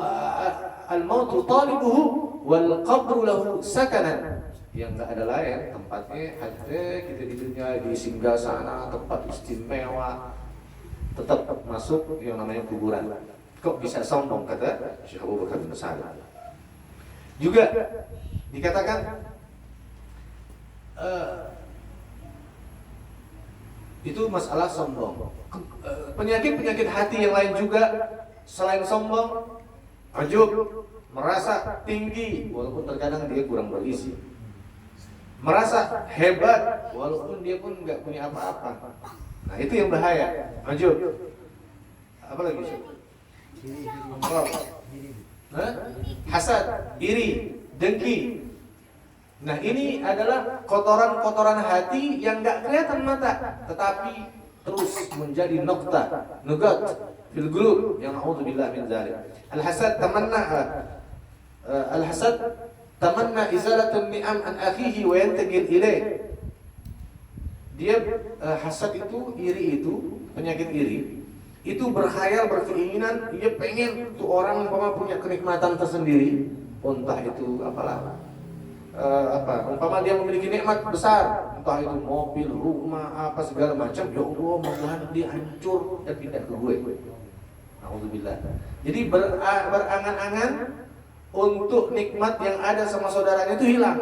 al-mautu talibuhu wal qabru lahu sakanan, yang enggak ada lain tempatnya ada kita di dunia, di singgah sana, tempat istimewa, tetap masuk yang namanya kuburan. Kok bisa sombong, kata Syekh Abu Bakar bin Salim. Juga dikatakan itu masalah sombong. Penyakit-penyakit hati yang lain juga selain sombong, ujub, merasa tinggi walaupun terkadang dia kurang berisi, merasa hebat walaupun dia pun nggak punya apa-apa. Nah, itu yang bahaya. Ujub. Apa lagi? Hasad, iri, dengki. Nah, ini adalah kotoran-kotoran hati yang nggak kelihatan mata, tetapi terus menjadi nuqtah, nugat fil qulub, yang na'udzubillah min dzalik. Al-hasad tamanna izalatun ni'am an akhihi wa yantaqil ilaih. Dia hasad itu, iri itu, penyakit iri. Itu berkhayal, berkeinginan, dia pengen tuh orang umpama punya kenikmatan tersendiri, entah itu apalah. Umpama dia memiliki nikmat besar, entah itu mobil, rumah, apa segala macam, ya Allah, mudah-mudahan dia hancur dan pindah ke gue. Alhamdulillah. Jadi berangan-angan untuk nikmat yang ada sama saudaranya itu hilang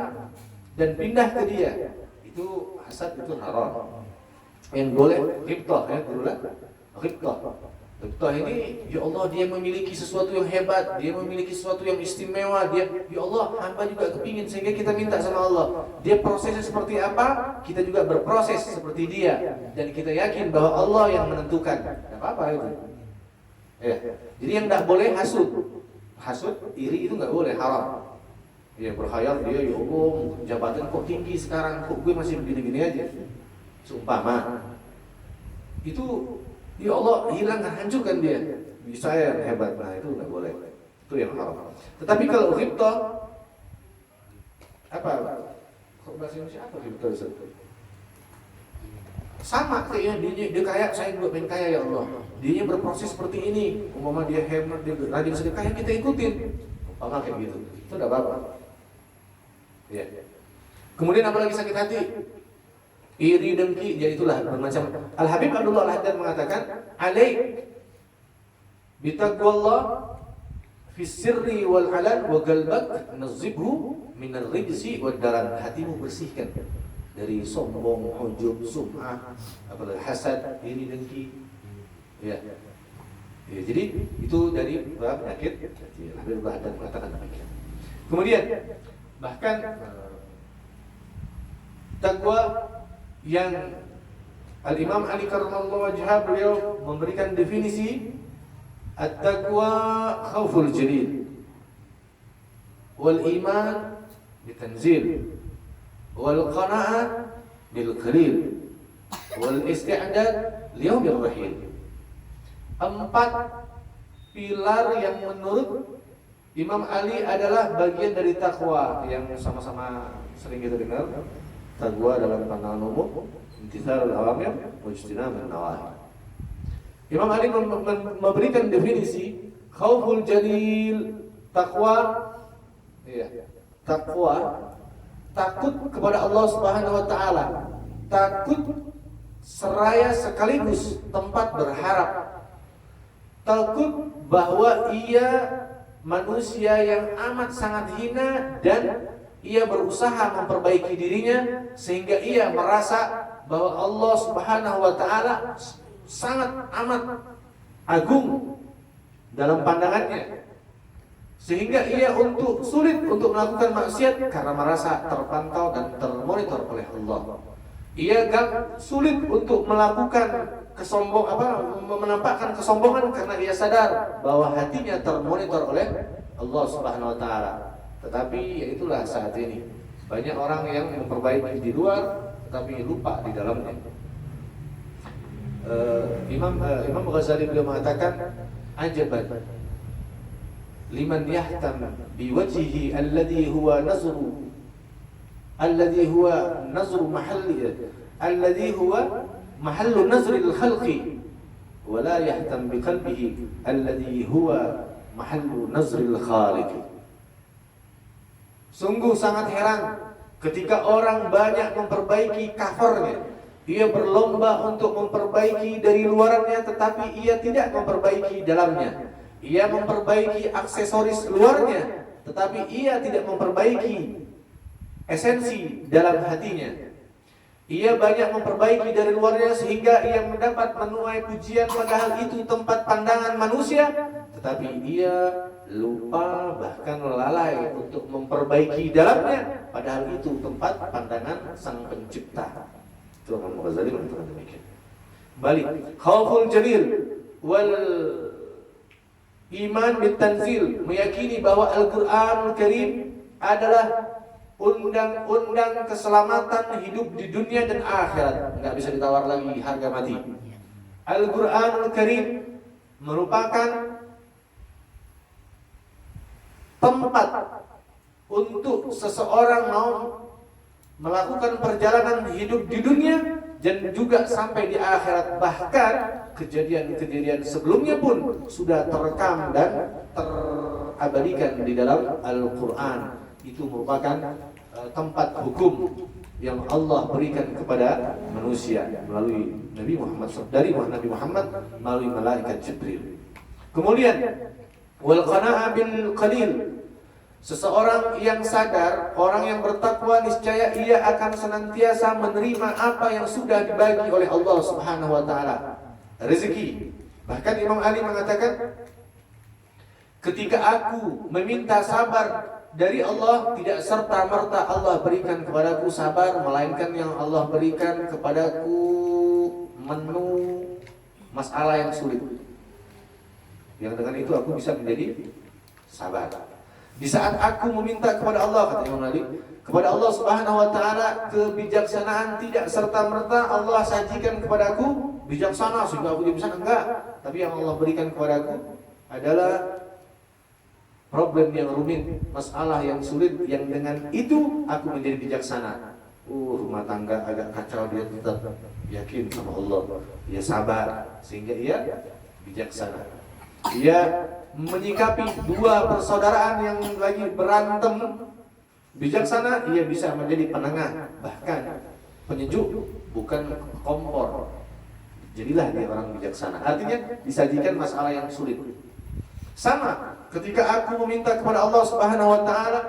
dan pindah ke dia. Itu hasad, itu haram. Yang boleh ghibthah, ya berulang. Ghibthah. Ghibthah ini, ya Allah, dia memiliki sesuatu yang hebat, dia memiliki sesuatu yang istimewa, dia, ya Allah, hamba juga kepingin, sehingga kita minta sama Allah. Dia prosesnya seperti apa, kita juga berproses seperti dia, dan kita yakin bahwa Allah yang menentukan. Tidak apa-apa itu. Ya. Jadi yang tidak boleh hasud, iri itu nggak boleh, haram. Ya, berkhayal dia, ya Allah, jabatan kok tinggi sekarang, kok gue masih begini-gini aja. Seumpama itu, ya Allah, hilangkan, hancurkan dia. Bisa yang hebat, nah itu nggak boleh. Itu yang haram. Tetapi kalau ghibthah, apa? Kok bahasa Indonesia apa ghibthah? Sama kayaknya dia kaya, saya juga pengen kaya, ya Allah. Dia berproses seperti ini. Umpama dia hemat, dia rajin sedekah, kita ikutin. Umpama kayak gitu. Itu enggak apa-apa. Ya. Kemudian apalagi sakit hati? Iri, dengki, ya itulah bermacam. Al-Habib Abdullah Al-Haddad mengatakan, "Alaik bitaqwallah fi sirri wal alan wa qalbak nazibhu min ar-rijsi wad daran." Hatimu bersihkan dari sombong, ujub, sum'ah, apalagi hasad, iri, dengki. Ya. Ya, jadi itu dari penyakit. Habib Al-Haddad mengatakan demikian. Kemudian bahkan takwa yang Al-Imam Ali karramallahu wajhah, beliau memberikan definisi at-taqwa khauful jalil wal iman bitanzil wal qana'ah bil qalil wal isti'dad li yaumir rahil. 4 pilar yang menurut Imam Ali adalah bagian dari takwa yang sama-sama sering kita dengar. Takwa dalam pandangan umum, imtitsalul awamir wa ijtinabun nawahi. Imam Ali memberikan definisi khauful jalil, takwa, takwa, takut kepada Allah Subhanahu wa taala, takut seraya sekaligus tempat berharap, takut bahwa ia manusia yang amat sangat hina dan ia berusaha memperbaiki dirinya sehingga ia merasa bahwa Allah Subhanahu wa taala sangat amat agung dalam pandangannya sehingga ia sulit untuk melakukan maksiat karena merasa terpantau dan termonitor oleh Allah. Ia sulit untuk melakukan menampakkan kesombongan karena ia sadar bahwa hatinya termonitor oleh Allah Subhanahu wa taala. Tetapi ya itulah saat ini banyak orang yang memperbaiki di luar tetapi lupa di dalamnya. Imam Ghazali beliau mengatakan ajaban liman yahtam biwajhihi alladhi huwa nazru mahallu nazri al-khalqi wa la yahtam biqalbihi alladhi huwa mahallu nazri al-khaliqi. Sungguh sangat heran ketika orang banyak memperbaiki covernya. Ia berlomba untuk memperbaiki dari luarnya tetapi ia tidak memperbaiki dalamnya. Ia memperbaiki aksesoris luarnya tetapi ia tidak memperbaiki esensi dalam hatinya. Ia banyak memperbaiki dari luarnya sehingga ia mendapat menuai pujian padahal itu tempat pandangan manusia, tetapi ia lupa bahkan lalai untuk memperbaiki dalamnya padahal itu tempat pandangan Sang Pencipta. Itu Imam Ghazali mengatakan demikian. Balik khauful jalil wal iman bitanzil, meyakini bahwa Al-Qur'anul Karim adalah undang-undang keselamatan hidup di dunia dan akhirat, nggak bisa ditawar lagi harga mati. Al-Qur'anul Karim merupakan tempat untuk seseorang mau melakukan perjalanan hidup di dunia dan juga sampai di akhirat. Bahkan kejadian-kejadian sebelumnya pun sudah terekam dan terabadikan di dalam Al-Quran. Itu merupakan tempat hukum yang Allah berikan kepada manusia melalui Nabi Muhammad melalui malaikat Jibril. Kemudian wal qana'ah bil qalil, seseorang yang sadar, orang yang bertakwa niscaya ia akan senantiasa menerima apa yang sudah dibagi oleh Allah Subhanahu wa taala. Rezeki. Bahkan Imam Ali mengatakan, ketika aku meminta sabar dari Allah, tidak serta-merta Allah berikan kepadaku sabar, melainkan yang Allah berikan kepadaku menu masalah yang sulit. Yang dengan itu aku bisa menjadi sabar. Di saat aku meminta kepada Allah, kata Imam Ali, kepada Allah Subhanahu wa taala kebijaksanaan, tidak serta-merta Allah sajikan kepadaku bijaksana sehingga aku jadi bisa, enggak. Tapi yang Allah berikan kepadaku adalah problem yang rumit, masalah yang sulit, yang dengan itu aku menjadi bijaksana. Rumah tangga agak kacau, dia tetap yakin sama Allah, dia sabar sehingga ia bijaksana. Dia menyikapi dua persaudaraan yang lagi berantem bijaksana, ia bisa menjadi penengah, bahkan penyejuk, bukan kompor. Jadilah dia orang bijaksana. Artinya disajikan masalah yang sulit. Sama ketika aku meminta kepada Allah Subhanahu wa taala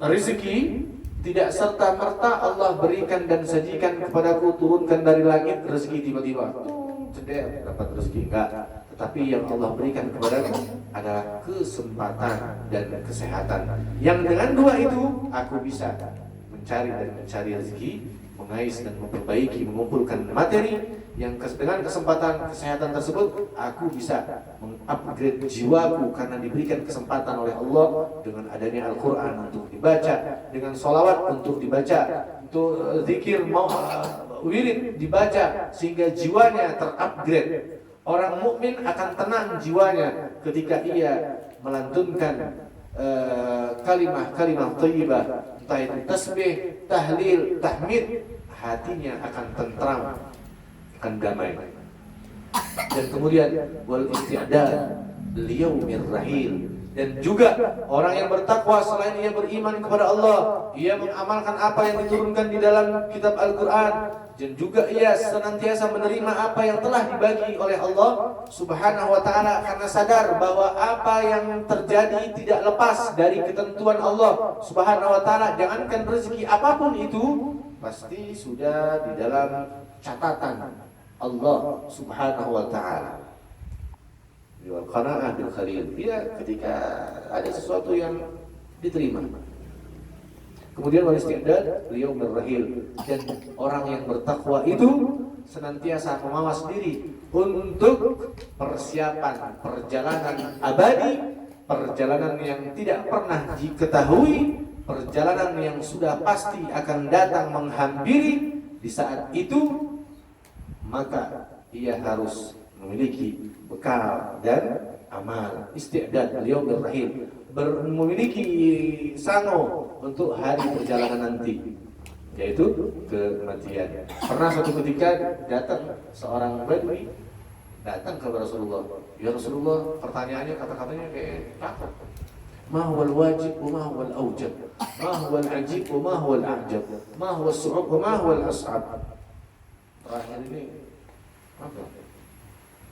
rezeki, tidak serta-merta Allah berikan dan sajikan kepadaku, turunkan dari langit rezeki tiba-tiba cedek dapat rezeki, enggak. Tetapi yang Allah berikan kepadaku adalah kesempatan dan kesehatan. Yang dengan dua itu aku bisa mencari rezeki, mengais dan memperbaiki, mengumpulkan materi yang dengan kesempatan kesehatan tersebut aku bisa mengupgrade jiwaku karena diberikan kesempatan oleh Allah dengan adanya Al-Quran untuk dibaca, dengan sholawat untuk dibaca, untuk zikir mau wirid dibaca sehingga jiwanya terupgrade. Orang mukmin akan tenang jiwanya ketika ia melantunkan kalimah thayyibah, entah itu tasbih, tahlil, tahmid, hatinya akan tentram, akan damai. Dan kemudian wal isti'dad liyaumir rahil, dan juga orang yang bertakwa selain ia beriman kepada Allah, ia mengamalkan apa yang diturunkan di dalam kitab Al-Quran, dan juga ia senantiasa menerima apa yang telah dibagi oleh Allah Subhanahu wa ta'ala, karena sadar bahwa apa yang terjadi tidak lepas dari ketentuan Allah Subhanahu wa ta'ala. Jangankan rezeki, apapun itu pasti sudah di dalam catatan Allah Subhanahu wa ta'ala. Wal qanaa'ah bil khalil, dia ketika ada sesuatu yang diterima. Kemudian wal isti'dad liyaumir rahil, dan orang yang bertakwa itu senantiasa memawas diri untuk persiapan perjalanan abadi, perjalanan yang tidak pernah diketahui, perjalanan yang sudah pasti akan datang menghampiri. Di saat itu maka ia harus memiliki bekal dan amal. Isti'dad liyaumir rahil, memiliki sango untuk hari perjalanan nanti, yaitu kematian. Pernah suatu ketika datang seorang badui datang kepada Rasulullah. Ya Rasulullah, pertanyaannya kata-katanya kayak takut. Ma huwal wajib wa ma huwal awjab, ma huwal ajib wa ma huwal a'jab, ma huwal su'ub wa ma huwal as'ab. Terakhir ini apa?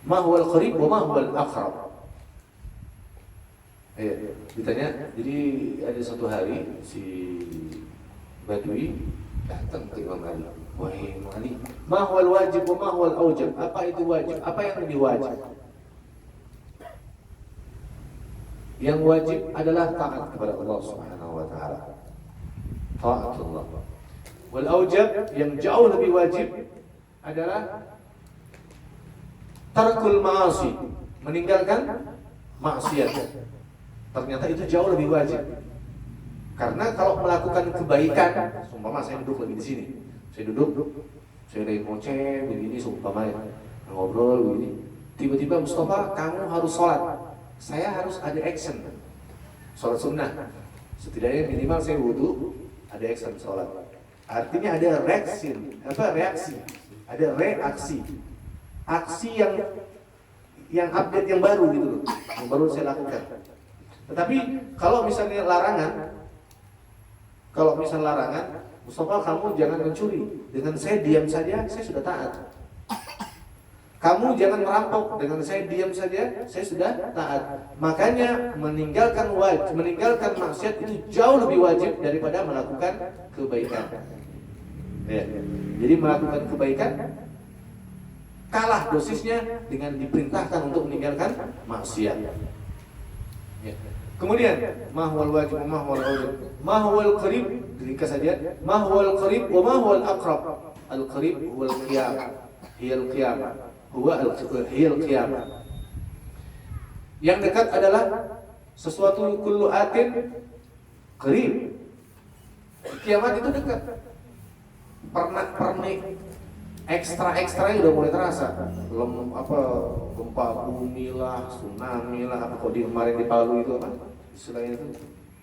Ma huwal qarib wa ma huwal aqrab. Ditanya, jadi ada suatu hari si Badui datang ke Imam Ali. Wahai Imam Ali, ma huwal wajib wa ma huwal awjab? Apa itu wajib? Apa yang lebih wajib? Yang wajib adalah taat kepada Allah Subhanahu wa ta'ala. Taatullah. Wal awjab, yang jauh lebih wajib adalah tarkul ma'asi, meninggalkan maksiat. Ternyata itu jauh lebih wajib. Karena kalau melakukan kebaikan, sumpama saya duduk lagi di sini, saya lagi ngoceh begini, sumpama ngobrol begini, tiba-tiba Mustafa, kamu harus sholat, saya harus ada action, sholat sunnah, setidaknya minimal saya wudhu, ada action sholat. Artinya ada reaksi, ada reaksi, aksi yang update yang baru gitu loh, yang baru saya lakukan. Tetapi kalau misalnya larangan, Mustafa kamu jangan mencuri, dengan saya diam saja, saya sudah taat. Kamu jangan merampok, dengan saya diam saja, saya sudah taat. Makanya meninggalkan maksiat itu jauh lebih wajib daripada melakukan kebaikan. Ya. Jadi melakukan kebaikan kalah dosisnya dengan diperintahkan untuk meninggalkan maksiat. Ya. Kemudian mahwal wajib, mahwal awjab, mahwal qarib, ringkas saja, mahwal qarib wa mahwal aqrab. Al qarib huwal qiyamah, hiyal qiyamah, hiyal qiyamah. Yang dekat adalah sesuatu kullu atin qarib. Kiamat itu dekat. Pernik ekstra udah mulai terasa. Belum gempa bumi lah, tsunami lah, apa kok di kemarin di Palu itu apa? Istilahnya itu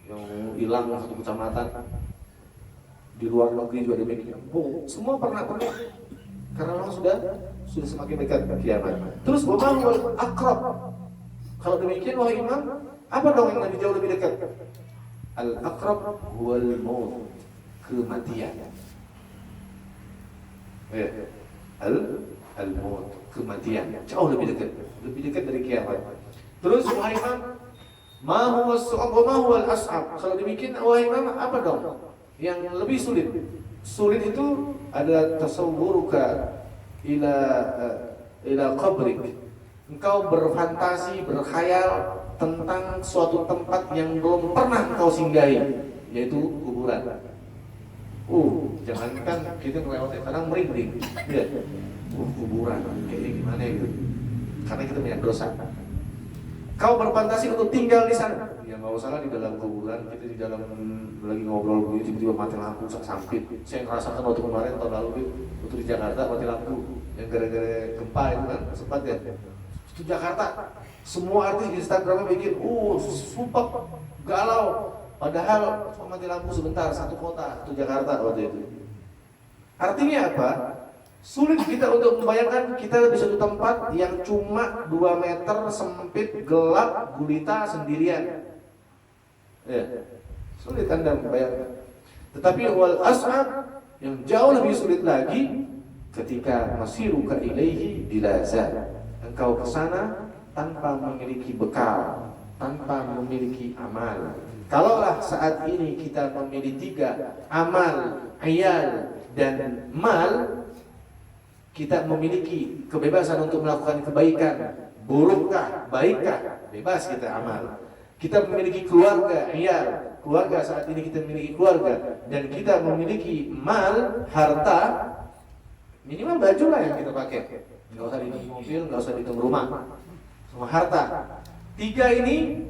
yang hilang satu kecamatan. Di luar negeri juga demikian. Semua pernik karena memang sudah semakin dekat kiamat. Terus wal akrab. Kalau demikian wahai Imam, apa dong yang lebih jauh lebih dekat? Al akrab wal maut, kematian. Al-maut, kematian, jauh lebih dekat dari kiamat. Terus wahai Imam, ma huwa as-su'ab wa ma huwa al-as'ab. Kalau demikian wahai Imam, apa dong yang lebih sulit? Sulit itu adalah tasawwuruka ila qabrik. Engkau berfantasi, berkhayal tentang suatu tempat yang belum pernah engkau singgahi, yaitu kuburan. Jangankan kita melewati, kadang merinding. Ya, kuburan, kayaknya gimana gitu. Karena kita banyak dosa. Kau berfantasi untuk tinggal di sana. Ya nggak usah lah di dalam kuburan. Kita di dalam lagi ngobrol begini tiba-tiba mati lampu sampit. Saya ngerasakan waktu kemarin tahun lalu waktu di Jakarta mati lampu yang gara-gara gempa itu kan sempat ya. Itu Jakarta. Semua artis Instagramnya bikin, sumpah galau. Padahal cuma mati lampu sebentar, satu kota, itu Jakarta waktu itu. Artinya apa? Sulit kita untuk membayangkan kita di suatu tempat yang cuma 2 meter sempit, gelap, gulita, sendirian. Ya, sulit Anda membayangkan. Tetapi wal as'ab yang jauh lebih sulit lagi ketika masiruka ilaihi bila zad. Engkau ke sana tanpa memiliki bekal, tanpa memiliki amal. Kalaulah saat ini kita memilih 3, amal, iyal, dan mal, kita memiliki kebebasan untuk melakukan kebaikan, burukkah, baikkah, bebas kita amal. Kita memiliki keluarga, iyal, keluarga saat ini kita memiliki keluarga, dan kita memiliki mal, harta, minimal baju lah yang kita pakai. Nggak usah dihitung mobil, nggak usah dihitung rumah, semua harta. 3 ini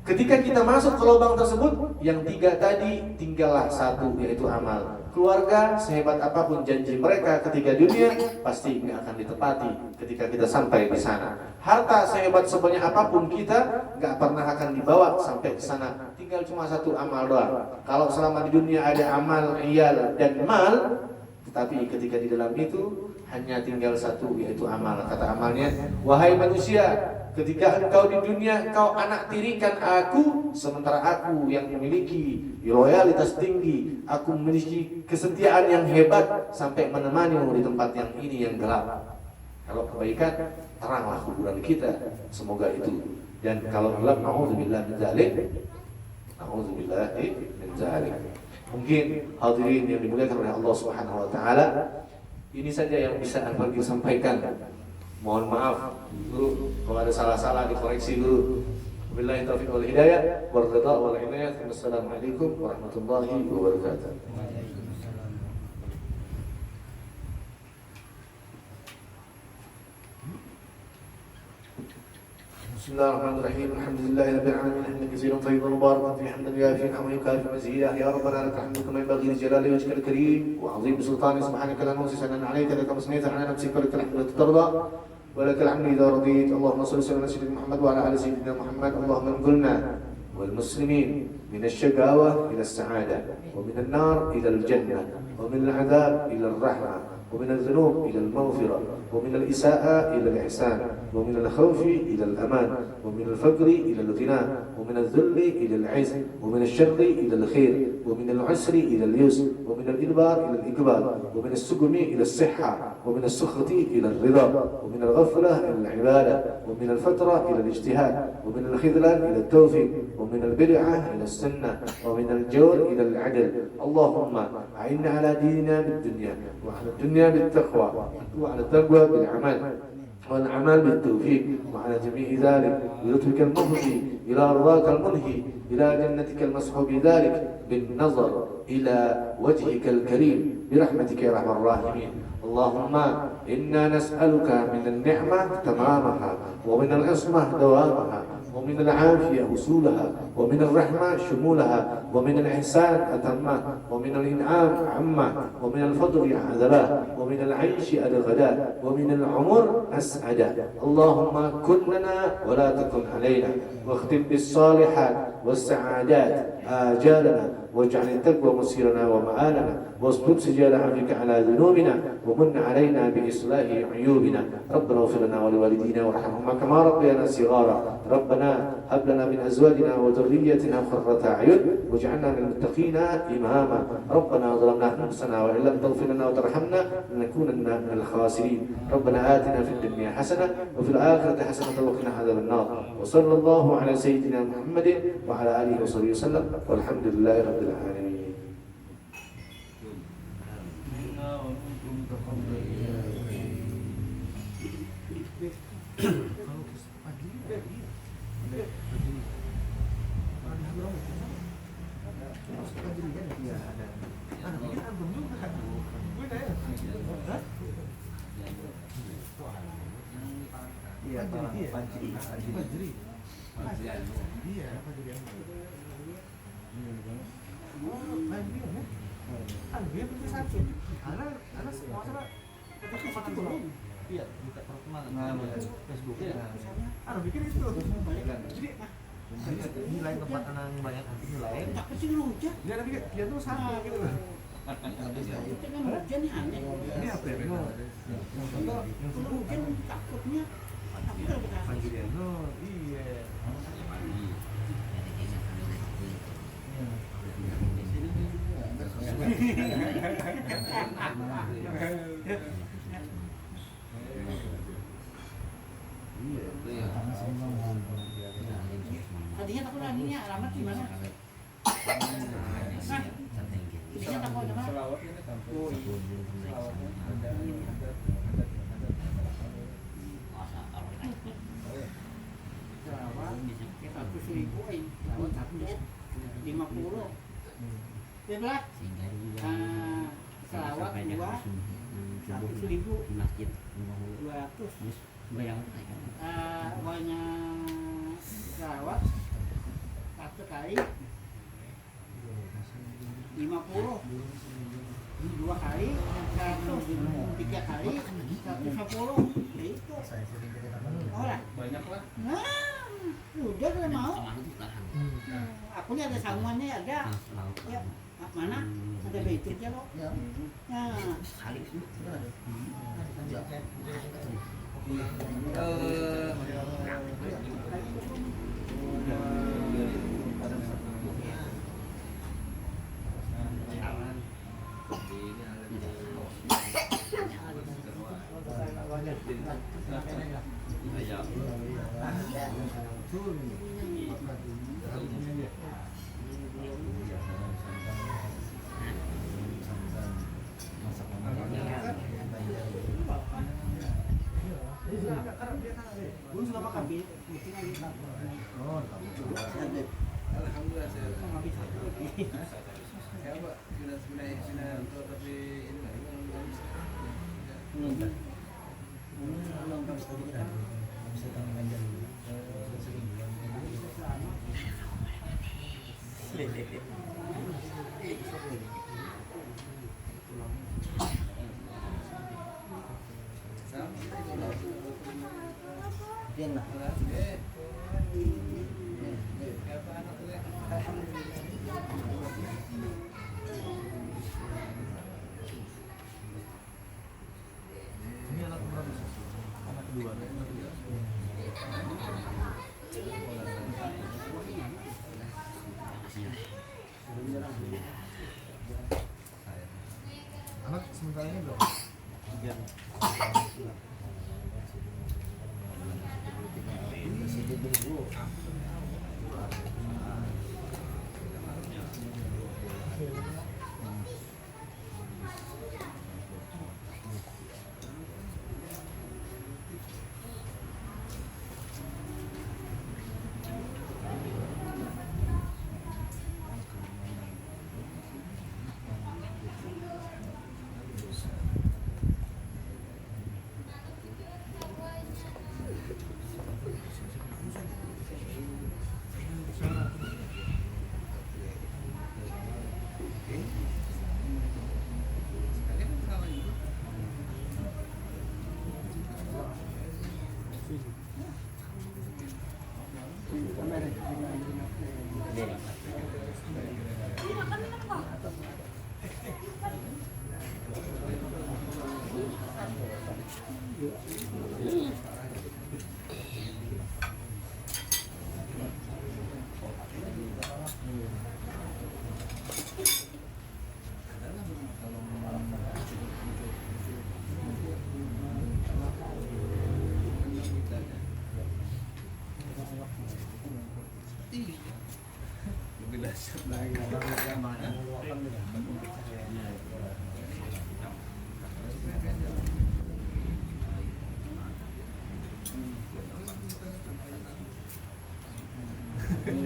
ketika kita masuk ke lubang tersebut, yang 3 tadi tinggallah 1, yaitu amal. Keluarga sehebat apapun janji mereka ketika dunia pasti nggak akan ditepati ketika kita sampai di sana. Harta sehebat sebanyak apapun kita nggak pernah akan dibawa sampai ke sana. Tinggal cuma 1 amal doang. Kalau selama di dunia ada amal, iyal, dan mal, tetapi ketika di dalam itu hanya tinggal 1, yaitu amal. Kata amalnya, wahai manusia, ketika engkau di dunia, engkau anak tirikan aku, sementara aku yang memiliki loyalitas tinggi, aku memiliki kesetiaan yang hebat sampai menemanimu di tempat yang ini yang gelap. Kalau kebaikan, teranglah kuburan kita, semoga itu. Dan kalau gelap, na'udzubillah min dzalik, na'udzubillah min dzalik. Mungkin hadirin yang dimuliakan oleh Allah Subhanahu wa taala, ini saja yang bisa Al-Faqih sampaikan. Mohon maaf dulu kalau ada salah-salah dikoreksi dulu. Wabillahi taufiq wal hidayah wal ridha wal inayah. Wassalamualaikum warahmatullahi wabarakatuh. Bismillahirrahmanirrahim. Alhamdulillahirabbil alamin. Hamdan katsiran thayyiban mubarakan fi hamdan yafi'u wa yukafi mazidah. Ya rabbana lakal hamdu kama yanbaghi li jalali wajhikal karim wa 'azimi sultani. Subhanaka la nuhsi sana'an 'alaika kama asnayta 'ala nafsika wa lakal hamdu tarda. ولك الحمد إذا رضيت. اللهم صل وسلم على سيدنا محمد وعلى آل سيدنا محمد. اللهم انقلنا والمسلمين من الشقاوة إلى السعادة، ومن النار إلى الجنة، ومن العذاب إلى الرحمة، ومن الذنوب إلى المغفرة، ومن الإساءة إلى الإحسان، ومن الخوف إلى الأمان، ومن الفقر إلى الغنى، ومن الذل إلى العز، ومن الشر إلى الخير، ومن العسر إلى اليسر، ومن الإدبار إلى الإقبال، ومن السقم إلى الصحة، ومن السخط إلى الرضا، ومن الغفلة إلى العبادة، ومن الفترة إلى الاجتهاد، ومن الخذلان إلى التوفيق، ومن البدعة إلى السنة، ومن الجور إلى العدل. اللهم أعنا على ديننا بالدنيا، وعلى الدنيا بالتقوى، وعلى التقوى بالعمل، والأعمال بالتوفيق، وعلى جميع ذلك بلطفك المفضي إلى رضاك المنهي، إلى جنتك المسحوب ذلك بالنظر إلى وجهك الكريم برحمتك يا أرحم الراحمين. اللهم إنا نسألك من النعمة تمامها، ومن العصمة دوامها، ومن العافية وصولها، ومن الرحمة شمولها، ومن الإحسان أتمه، ومن الإنعام عمه، ومن الفضل عذبه، ومن العيش أدغده، ومن العمر أسعده. اللهم كن لنا ولا تكن علينا، واختم بالصالحات والسعادات آجالنا، واجعل التقوى مصيرنا ومآلنا، واصبب سجال عفوك على ذنوبنا، ومن علينا بإصلاح عيوبنا. ربنا اغفر لنا ولوالدينا وارحمهما كما ربيانا صغارا. ربنا هب لنا من أزواجنا وذريتنا قرة أعين واجعلنا للمتقين إماما. ربنا ظلمنا أنفسنا وإن لم تغفر لنا وترحمنا لنكونن من الخاسرين. ربنا آتنا في الدنيا حسنة وفي الآخرة حسنة وقنا عذاب النار. وصلى الله على سيدنا محمد وعلى آله وصحبه وسلم والحمد لله رب العالمين. Iya, ada. Iya, buka perkembangan Facebook ya. Bikin itu. Jadi nilai tempat anak banyak nilai. Tak kecil hujan. Dia tuh sama gitu. Dengan hujan nih aneh. Ini apa ya? Hujan takutnya. Iya. Tadinya takut tadinya alamat di mana? Tadinya takut di mana? Satu 50. Berapa? Selawat 1.000 masjid 200. Banyak selawat satu kali 50, 2 kali 100, 3 kali 150. Itu. Oh lah. Banyak lah. Nah, udah kalau mau. Aku nih ada sambungannya ada. Ya, mana? Ada beitnya loh. Nah, kali Alhamdulillah saya Pak sudah untuk tapi ini anak sementara ini belum? lebih dahsyat lagi. Ini